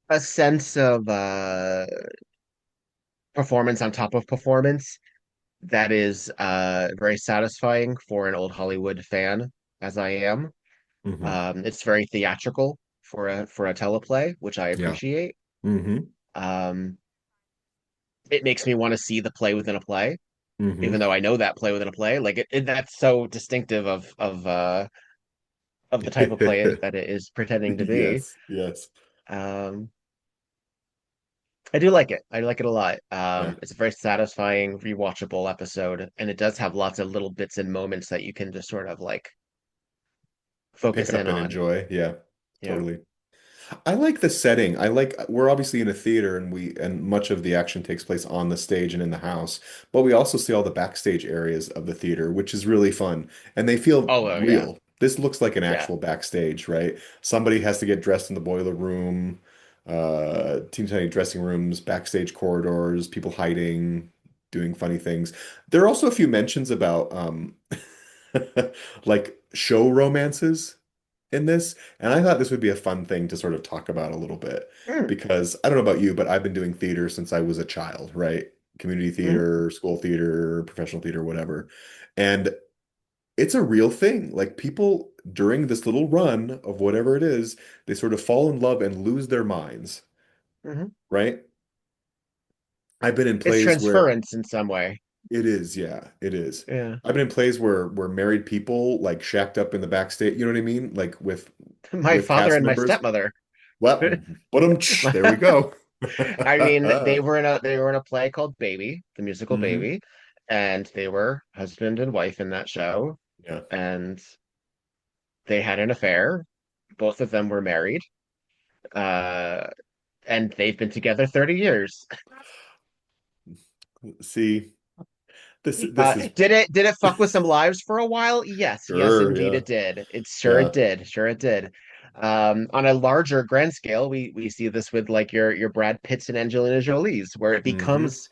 a sense of performance on top of performance that is very satisfying for an old Hollywood fan, as I am. Hmm. It's very theatrical for a teleplay, which I Yeah. appreciate. Hmm. Um, it makes me want to see the play within a play, Hmm. even though I know that play within a play. Like that's so distinctive of the type of play that it is pretending to be. Yes. Yes. Um, I do like it. I like it a lot. Yeah. It's a very satisfying, rewatchable episode, and it does have lots of little bits and moments that you can just sort of like Pick focus in up and on. enjoy. Yeah. Yeah. Totally. I like the setting. We're obviously in a theater and much of the action takes place on the stage and in the house, but we also see all the backstage areas of the theater, which is really fun. And they feel Oh, yeah. real. This looks like an Yeah. actual backstage, right? Somebody has to get dressed in the boiler room, teeny tiny dressing rooms, backstage corridors, people hiding, doing funny things. There are also a few mentions about like show romances in this. And I thought this would be a fun thing to sort of talk about a little bit Mm, because I don't know about you, but I've been doing theater since I was a child, right? Community mhm. theater, school theater, professional theater, whatever. And it's a real thing. Like people during this little run of whatever it is, they sort of fall in love and lose their minds, Mhm. right? I've been in It's plays where transference in some way. it is, yeah, it is. Yeah. I've been in plays where married people like shacked up in the backstage, you know what I mean? Like My with father cast and my members. stepmother. Well, but there we go. I mean, they were in a play called Baby, the musical Hmm. Baby, and they were husband and wife in that show, Yeah. and they had an affair. Both of them were married, uh, and they've been together 30 years. See, this is Did it fuck with some lives for a while? Yes, sure, indeed yeah. it did. It Yeah. did, sure it did. On a larger grand scale, we see this with like your Brad Pitts and Angelina Jolie's, where it Hmm. becomes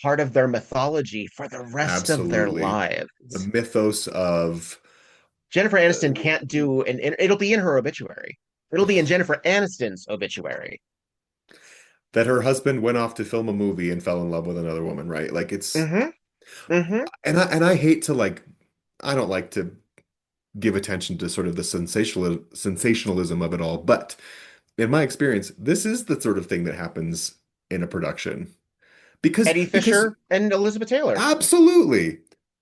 part of their mythology for the rest of their Absolutely. The lives. mythos of Jennifer Aniston can't uh, do, and it'll be in her obituary. It'll be in Jennifer Aniston's obituary. that her husband went off to film a movie and fell in love with another woman, right? Like it's Mm-hmm. Mm-hmm. and I hate to like I don't like to give attention to sort of the sensationalism of it all, but in my experience, this is the sort of thing that happens in a production Eddie because Fisher and Elizabeth Taylor. absolutely.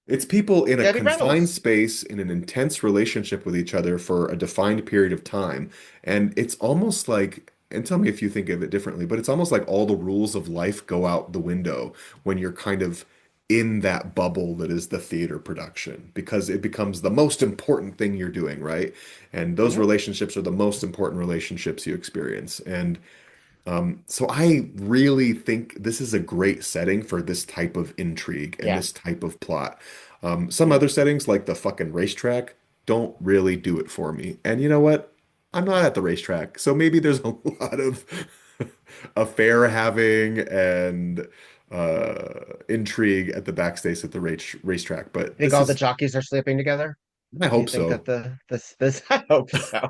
It's people in a Debbie confined Reynolds. space in an intense relationship with each other for a defined period of time. And it's almost like, and tell me if you think of it differently, but it's almost like all the rules of life go out the window when you're kind of in that bubble that is the theater production because it becomes the most important thing you're doing, right? And those Mhm. relationships are the most important relationships you experience. And so I really think this is a great setting for this type of intrigue and Yeah. this type of plot. Some Yeah. other settings, like the fucking racetrack, don't really do it for me. And you know what? I'm not at the racetrack, so maybe there's a lot of affair having and intrigue at the backstage at the racetrack. But Think all the jockeys are sleeping together? I Do you hope think that so. the this I hope so.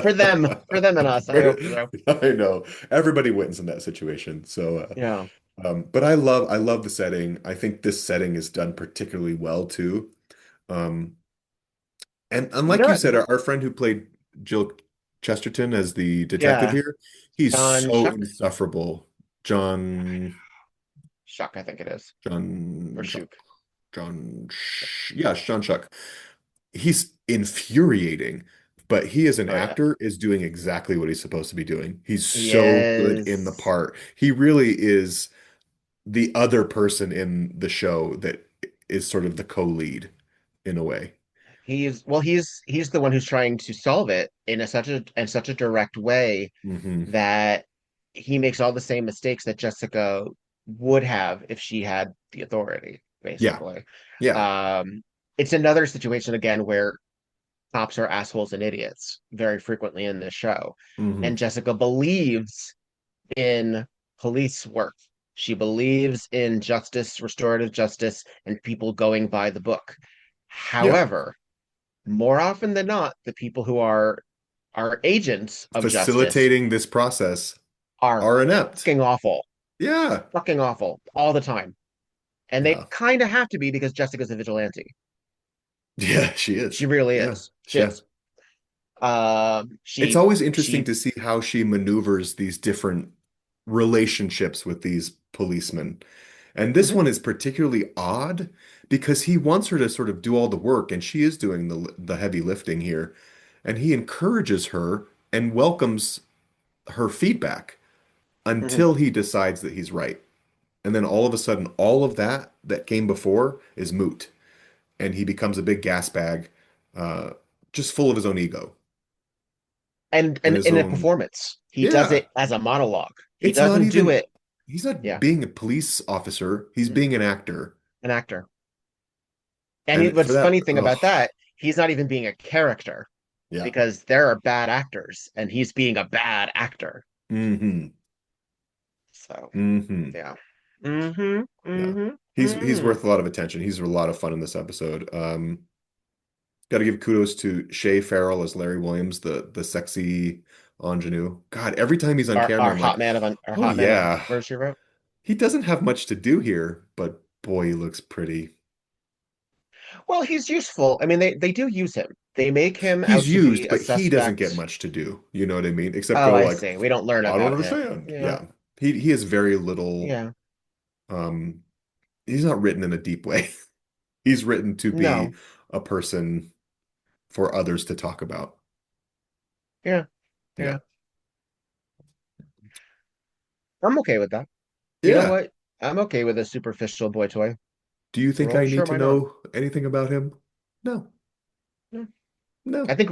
For them and us, I hope so. I know everybody wins in that situation. So, Yeah. but I love the setting. I think this setting is done particularly well too. Um, and like you There, said, our friend who played Jill Chesterton as the detective yeah. here, he's John so Schuck? insufferable. Schuck, I think it is. Or John Schuck, Shook. yeah, John Schuck. He's infuriating, but he as an Oh yeah. actor is doing exactly what he's supposed to be doing. He's He so good in the is. part. He really is the other person in the show that is sort of the co-lead in a way. He's the one who's trying to solve it in such a direct way Hmm. that he makes all the same mistakes that Jessica would have if she had the authority, Yeah. basically. Yeah. Um, it's another situation again where cops are assholes and idiots very frequently in this show. And Hmm. Jessica believes in police work. She believes in justice, restorative justice, and people going by the book. Yeah. However, more often than not, the people who are agents of justice Facilitating this process are are inept. fucking awful, Yeah. fucking awful all the time. And they Yeah. kind of have to be because Jessica's a vigilante. Yeah, she She is. really Yeah. is. She Yeah. is. It's always interesting She to see how she maneuvers these different relationships with these policemen. And this Mhm, one is particularly odd because he wants her to sort of do all the work, and she is doing the heavy lifting here. And he encourages her and welcomes her feedback mhm. until he decides that he's right. And then all of a sudden, all of that came before is moot, and he becomes a big gas bag, uh, just full of his own ego and And his in a own. performance, he does Yeah, it as a monologue. He it's not doesn't do even. it. He's not Yeah, being a police officer. He's being an actor, an actor. And and for what's that, funny thing oh about that, he's not even being a character yeah. because there are bad actors, and he's being a bad actor. Hmm. So Hmm. yeah. Mm-hmm. Yeah. Mm-hmm. He's Mm. worth a lot of attention. He's a lot of fun in this episode. Got to give kudos to Shea Farrell as Larry Williams, the sexy ingenue. God, every time he's on camera, I'm like, Our oh hot man of yeah. Murder She Wrote. He doesn't have much to do here, but boy, he looks pretty. Well, he's useful. I mean, they do use him. They make him He's out to be used, a but he doesn't get suspect. much to do. You know what I mean? Except Oh, go I like, see. We don't learn I don't about him. understand. Yeah. Yeah. He has very little Yeah. um he's not written in a deep way. He's written to be No. a person for others to talk about. Yeah. Yeah. Yeah. I'm okay with that. You know Yeah. what? I'm okay with a superficial boy toy Do you think role. I need Sure, to why not? know anything about him? No. Yeah. No. I think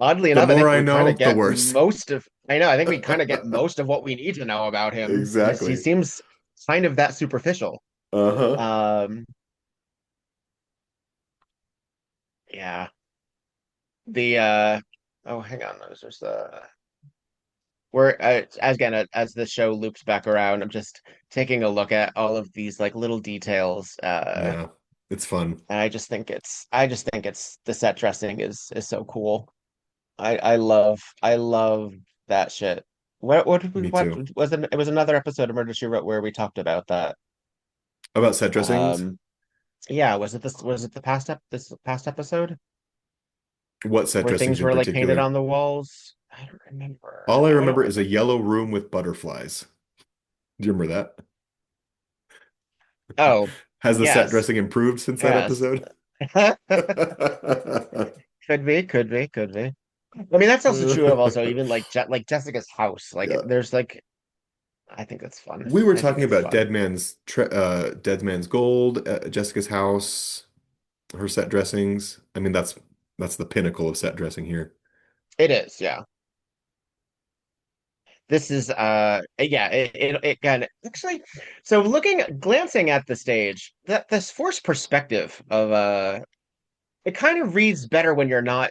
oddly The enough, I more think I we kind know, of the get worse. most of I know, I think we kind of get most of what we need to know about him. He Exactly. seems kind of that superficial. Uh-huh. Um, yeah. The oh, hang on. There's just we're as again as the show loops back around, I'm just taking a look at all of these like little details. Yeah. It's fun. And I just think it's the set dressing is so cool. I love that shit. What did we Me what too. was it? It was another episode of Murder She Wrote where we talked about that. About set dressings? Um, yeah, was it the this past episode What set where dressings things in were like painted particular? on the walls? I don't remember. All I I don't remember is a remember. yellow room with butterflies. Do you remember that? Oh, Has the set yes, dressing improved since that yes. episode? Could be. I mean, that's also true of also even like like Jessica's house. Like, Yeah. there's like, I think that's fun. We were I think talking it's about fun. Dead Man's Gold, Jessica's house, her set dressings. I mean, that's the pinnacle of set dressing here. It is, yeah. This is yeah, it kind of actually so glancing at the stage, that this forced perspective of it kind of reads better when you're not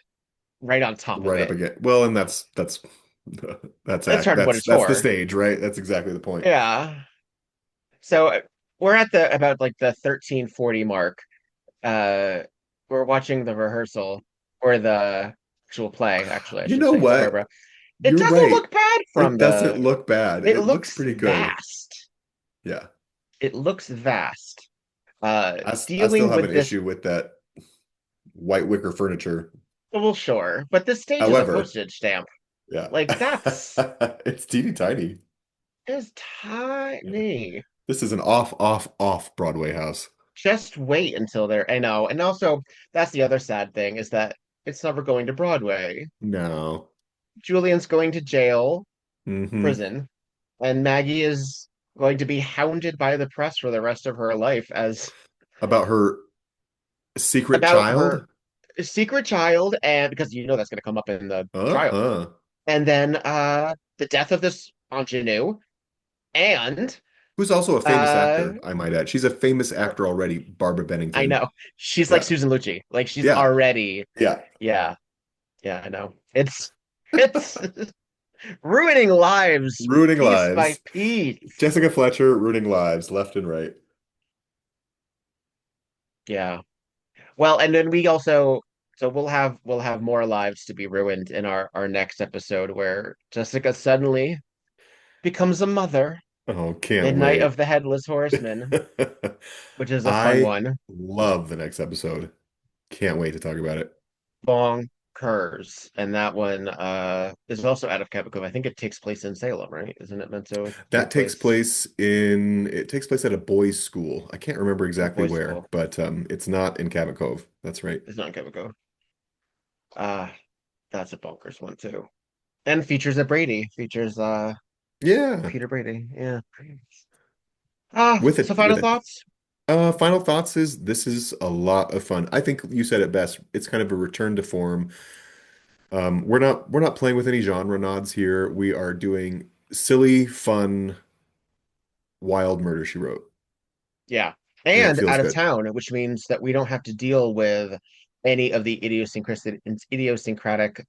right on top of Right up it. again. Well, and that's That's part of what it's that's the for. stage, right? That's exactly the point. Yeah. So we're at the about like the 1340 mark. Uh we're watching the rehearsal or the actual play, actually, I You should know say. It's what? Barbara. It You're doesn't right. look bad It from doesn't the look bad. it It looks looks pretty good. vast. Yeah. It looks vast. I still Dealing have with an this, issue with that white wicker furniture. well, sure, but this stage is a However, postage stamp. yeah. Like that's It's teeny tiny. is Yeah. tiny. This is an off Broadway house. Just wait until they're, I know. And also, that's the other sad thing is that it's never going to Broadway. No. Julian's going to jail, Hmm. prison, and Maggie is going to be hounded by the press for the rest of her life as About her secret about her child? secret child, and because that's going to come up in the trial. Uh-huh. And then the death of this ingenue, and Who's also a famous uh actor, I might add. She's a famous actor already, Barbara I Bennington. know she's like Yeah. Susan Lucci. Like she's Yeah. already, Yeah. yeah, yeah, I know. It's ruining lives Ruining piece by lives. piece. Jessica Fletcher ruining lives left and right. Yeah. Well, and then we also so we'll have more lives to be ruined in our next episode where Jessica suddenly becomes a mother, Oh, can't Midnight wait. of the Headless Horseman, which is a fun I one. love the next episode. Can't wait to talk about it. Bonkers. And that one is also out of Quebec. I think it takes place in Salem, right? Isn't it meant to That take takes place place in it takes place at a boys' school. I can't remember in exactly boys' where, school? but it's not in Cabot Cove. That's right. It's not in Quebec. Uh that's a bonkers one too. And features a Brady. Features Yeah. Peter Brady. Yeah. With So it final with it. thoughts? Final thoughts is this is a lot of fun. I think you said it best. It's kind of a return to form. We're not playing with any genre nods here. We are doing silly, fun, wild murder she wrote, Yeah. and it And feels out of good. town, which means that we don't have to deal with any of the idiosyncratic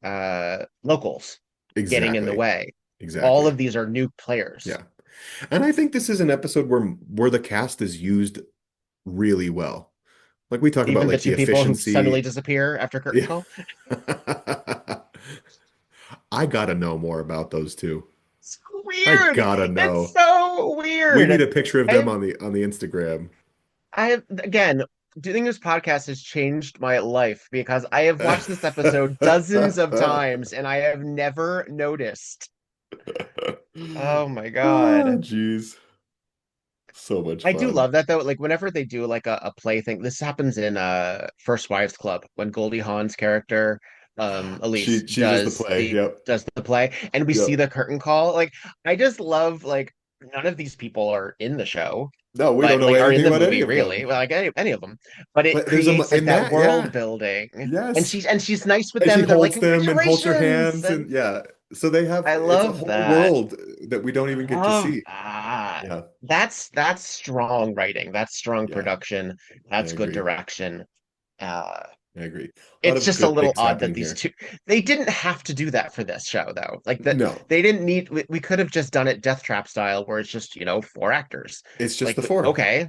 locals getting in the Exactly. way. All Exactly. of these are new players. Yeah. And I think this is an episode where the cast is used really well. Like we talk about Even the like the two people who suddenly efficiency. disappear after curtain Yeah. call. I gotta know more about those two. It's I weird. gotta It's know. so We need weird. a picture of I them have, on the Instagram. I have again, doing this podcast has changed my life because I have watched this episode dozens of times and I have never noticed. Oh my Oh, God. geez. So much I do fun. love that though. Like whenever they do like a play thing, this happens in First Wives Club when Goldie Hawn's character, Elise, She does the play. Yep. does the play and we see Yep. the curtain call. Like I just love like none of these people are in the show, No, we don't but know like are in anything the about any movie of really. them. Well, like any of them. But it But there's a creates like in that that, yeah. world building. And Yes. she's nice with And she them. They're like, holds them and holds her congratulations. hands And and yeah. So they have I it's a love whole that. world that we don't even get to Love see. that. Yeah. That's strong writing. That's strong Yeah. production. I That's good agree. direction. Uh, I agree. A lot it's of just a good little things odd that happening these here. two they didn't have to do that for this show though. Like that No, they didn't need we could have just done it Death Trap style where it's just, four actors. it's just Like the four. okay,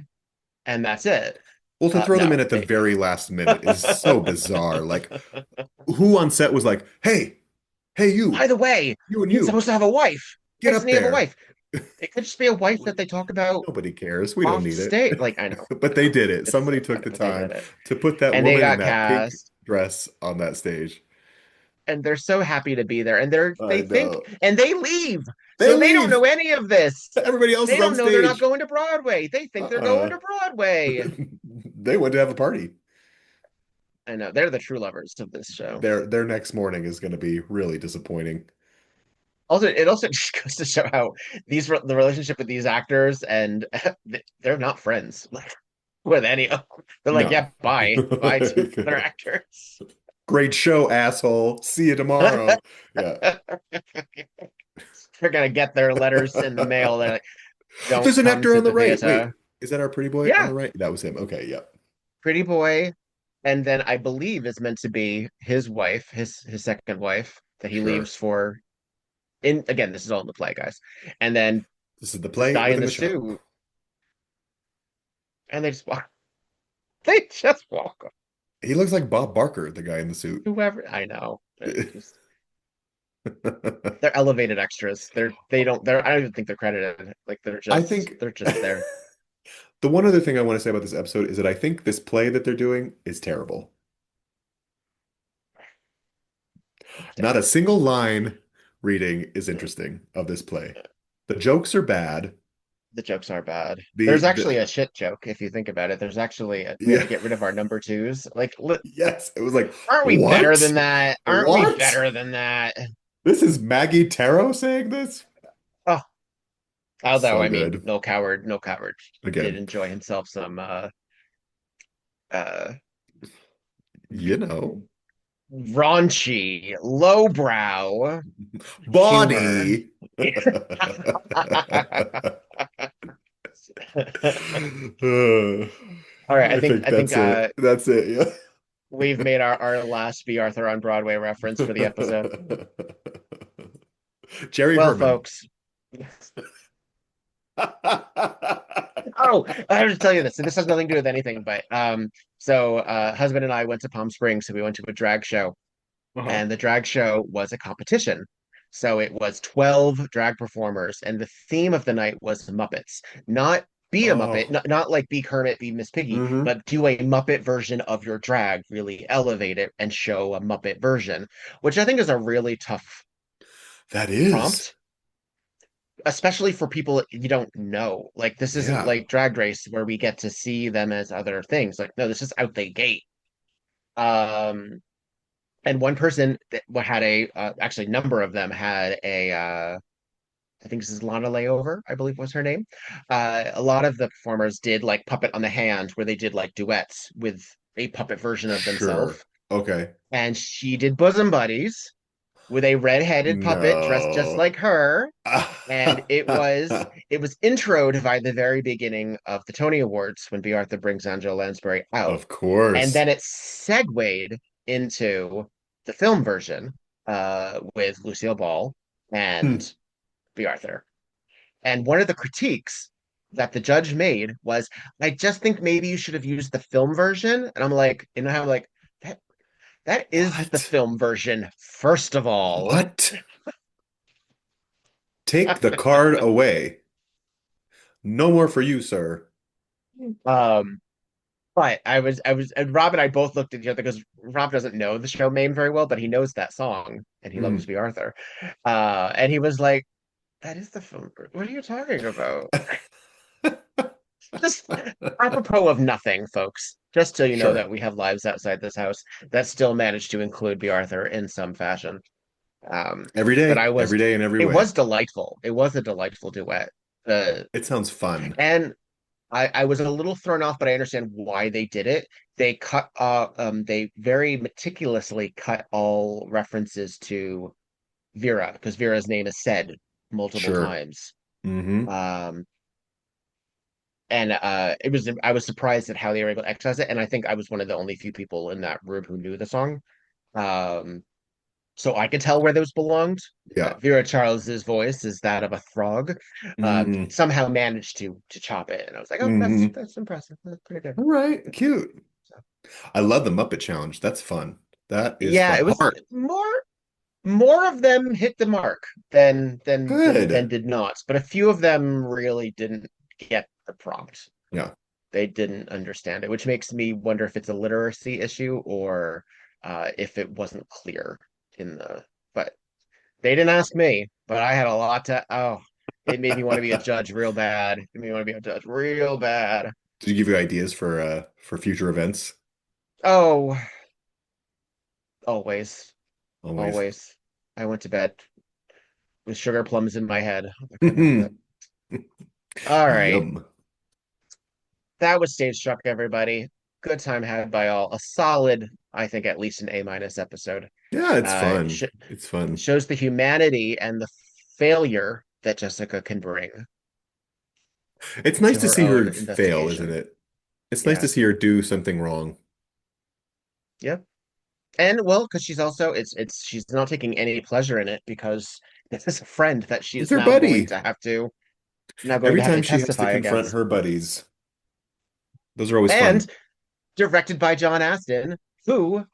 and that's it. Well, to throw them in No. at the very last minute is so bizarre. Like, who on set was like, "Hey, hey, By the way, you and he's you, supposed to have a wife. get Why doesn't up he have a there." wife? It could just be a wife that they talk about Nobody cares. We don't off need stage. it. Like I know, But they did it. it's Somebody so took funny, the but they did time it. to put that And they woman in got that pink cast. dress on that stage. And they're so happy to be there and I they think know. and they leave They so they don't leave. know any of this. Everybody else They is on don't know they're not stage. going to Broadway. They think they're going Uh-uh. to Broadway. They went to have a party. I know they're the true lovers of this show. Their next morning is going to be really disappointing. Also it also just goes to show how the relationship with these actors and they're not friends like with any of them. They're like No. yeah bye to the other actors. Great show, asshole. See you tomorrow. Yeah. They're gonna get their letters in the mail. They're like, don't There's an come actor to on the the right. Wait, theater. is that our pretty boy on Yeah, the right? That was him. Okay, yep. pretty boy. And then I believe is meant to be his wife, his second wife that he Sure. leaves for. In again, this is all in the play, guys. And then This is the this play guy in within the the show. suit, and they just walk. They just walk up. He looks like Bob Barker, the guy in the suit. Whoever I know, they're elevated extras. They don't. They're I don't even think they're credited. Like I think they're just there. the one other thing I want to say about this episode is that I think this play that they're doing is terrible. Not a single line reading is interesting of this play. The jokes are bad. The jokes are bad. The There's actually the a shit joke if you think about it. There's actually we have yeah, to get rid of our number twos. Like, yes, it was like, aren't we better what? than that? Aren't we What? better than that? This is Maggie Tarrow saying this? Oh, Although, So I mean, good. no coward did Again, enjoy himself some uh you know, raunchy, lowbrow humor. Bonnie. All right, I think I think that's it. That's it. Yeah. we've made our last B. Arthur on Broadway reference for the episode. Jerry Well, Herman. folks. Oh, I have to tell you this. So this has nothing to do with anything, but husband and I went to Palm Springs, so we went to a drag show, Uh-huh. and the drag show was a competition. So it was 12 drag performers, and the theme of the night was Muppets. Not be a Muppet, Oh. not like be Kermit, be Miss Piggy, Hmm. but do a Muppet version of your drag, really elevate it and show a Muppet version, which I think is a really tough That is. prompt, especially for people you don't know. Like this isn't Yeah. like Drag Race where we get to see them as other things. Like no, this is out the gate. Um, and one person that had actually a number of them had I think this is Lana Layover, I believe was her name. A lot of the performers did like Puppet on the Hand, where they did like duets with a puppet version of themselves. Sure. Okay. And she did Bosom Buddies with a red-headed puppet dressed just No. like her. And it was introed by the very beginning of the Tony Awards when B. Arthur brings Angela Lansbury out. Of And course. then it segued into the film version with Lucille Ball and Hmm. B. Arthur. And one of the critiques that the judge made was, I just think maybe you should have used the film version. And I'm like, I'm like, that that is the What? film version, first of all. What? Take the card away. No more for you, sir. Um, but and Rob and I both looked at each other because Rob doesn't know the show name very well, but he knows that song and he loves Hmm. B. Arthur. And he was like, that is the film. What are you talking about? Just apropos of nothing, folks. Just so you know Sure. that we have lives outside this house that still managed to include B. Arthur in some fashion. Um, but Every day in every it way. was delightful. It was a delightful duet. The It sounds fun. and I was a little thrown off, but I understand why they did it. They very meticulously cut all references to Vera because Vera's name is said multiple Sure. times. Hmm. Um, and I was surprised at how they were able to excise it. And I think I was one of the only few people in that room who knew the song. Um, so I could tell where those belonged. Yeah. But Vera Charles's voice is that of a frog. Hmm. Somehow managed to chop it, and I was like, "Oh, Hmm. that's impressive. That's pretty good." All right. Cute. So, I love the Muppet Challenge. That's fun. That is yeah, fun. it was Hard. more of them hit the mark than Good. did not, but a few of them really didn't get the prompt. Yeah. They didn't understand it, which makes me wonder if it's a literacy issue or if it wasn't clear in the. But they didn't ask me, but I had a lot to. Oh, it made me want to be a judge real bad. It made me want to be a judge real bad. Did he give you ideas for future events? Oh, always, Always. always. I went to bed with sugar plums in my head. I couldn't help it. All right. Yum. That was Stage Struck, everybody. Good time had by all. A solid, I think, at least an A- episode. Yeah, it's Uh, fun. sh It's fun. shows the humanity and the failure that Jessica can bring It's nice to to her see own her fail, isn't investigation. it? It's nice to Yeah. see her do something wrong. Yep. And well, because she's not taking any pleasure in it because this is a friend that It's she's her now going buddy. to have to now going Every to have to time she has to testify confront against. her buddies, those are always fun. And directed by John Astin, who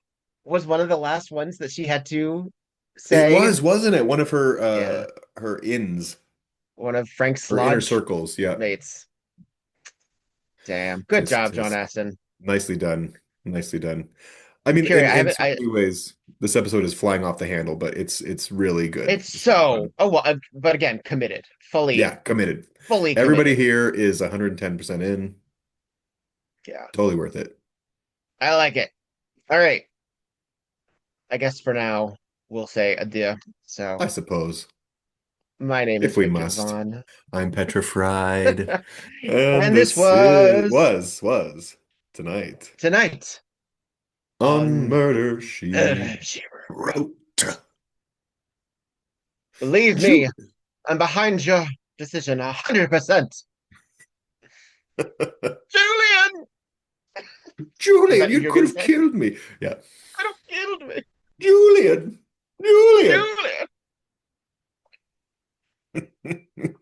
was one of the last ones that she had to It say, was, wasn't it? One of yeah, her ins, one of Frank's her inner lodge circles. Yeah. mates. Damn. Good job, John Just Astin. nicely done. Nicely done. I I'm mean, curious. I in haven't so many ways, this episode is flying off the handle, but it's really good. it's It's really so fun. oh well, but again, committed. Yeah, committed. Fully Everybody committed. here is 110% in. Yeah. Totally worth it. I like it. All right. I guess for now we'll say adieu. So I suppose. My name If is we Victor must. Vaughn. I'm petrified. And And this this is, was was tonight tonight on on Murder She She Wrote. Believe me, Ju- I'm behind your decision 100%. Julian! Is Julian, that what you you're could gonna have say? killed me. Yeah. Could have killed me. Julian! Julian! Julian!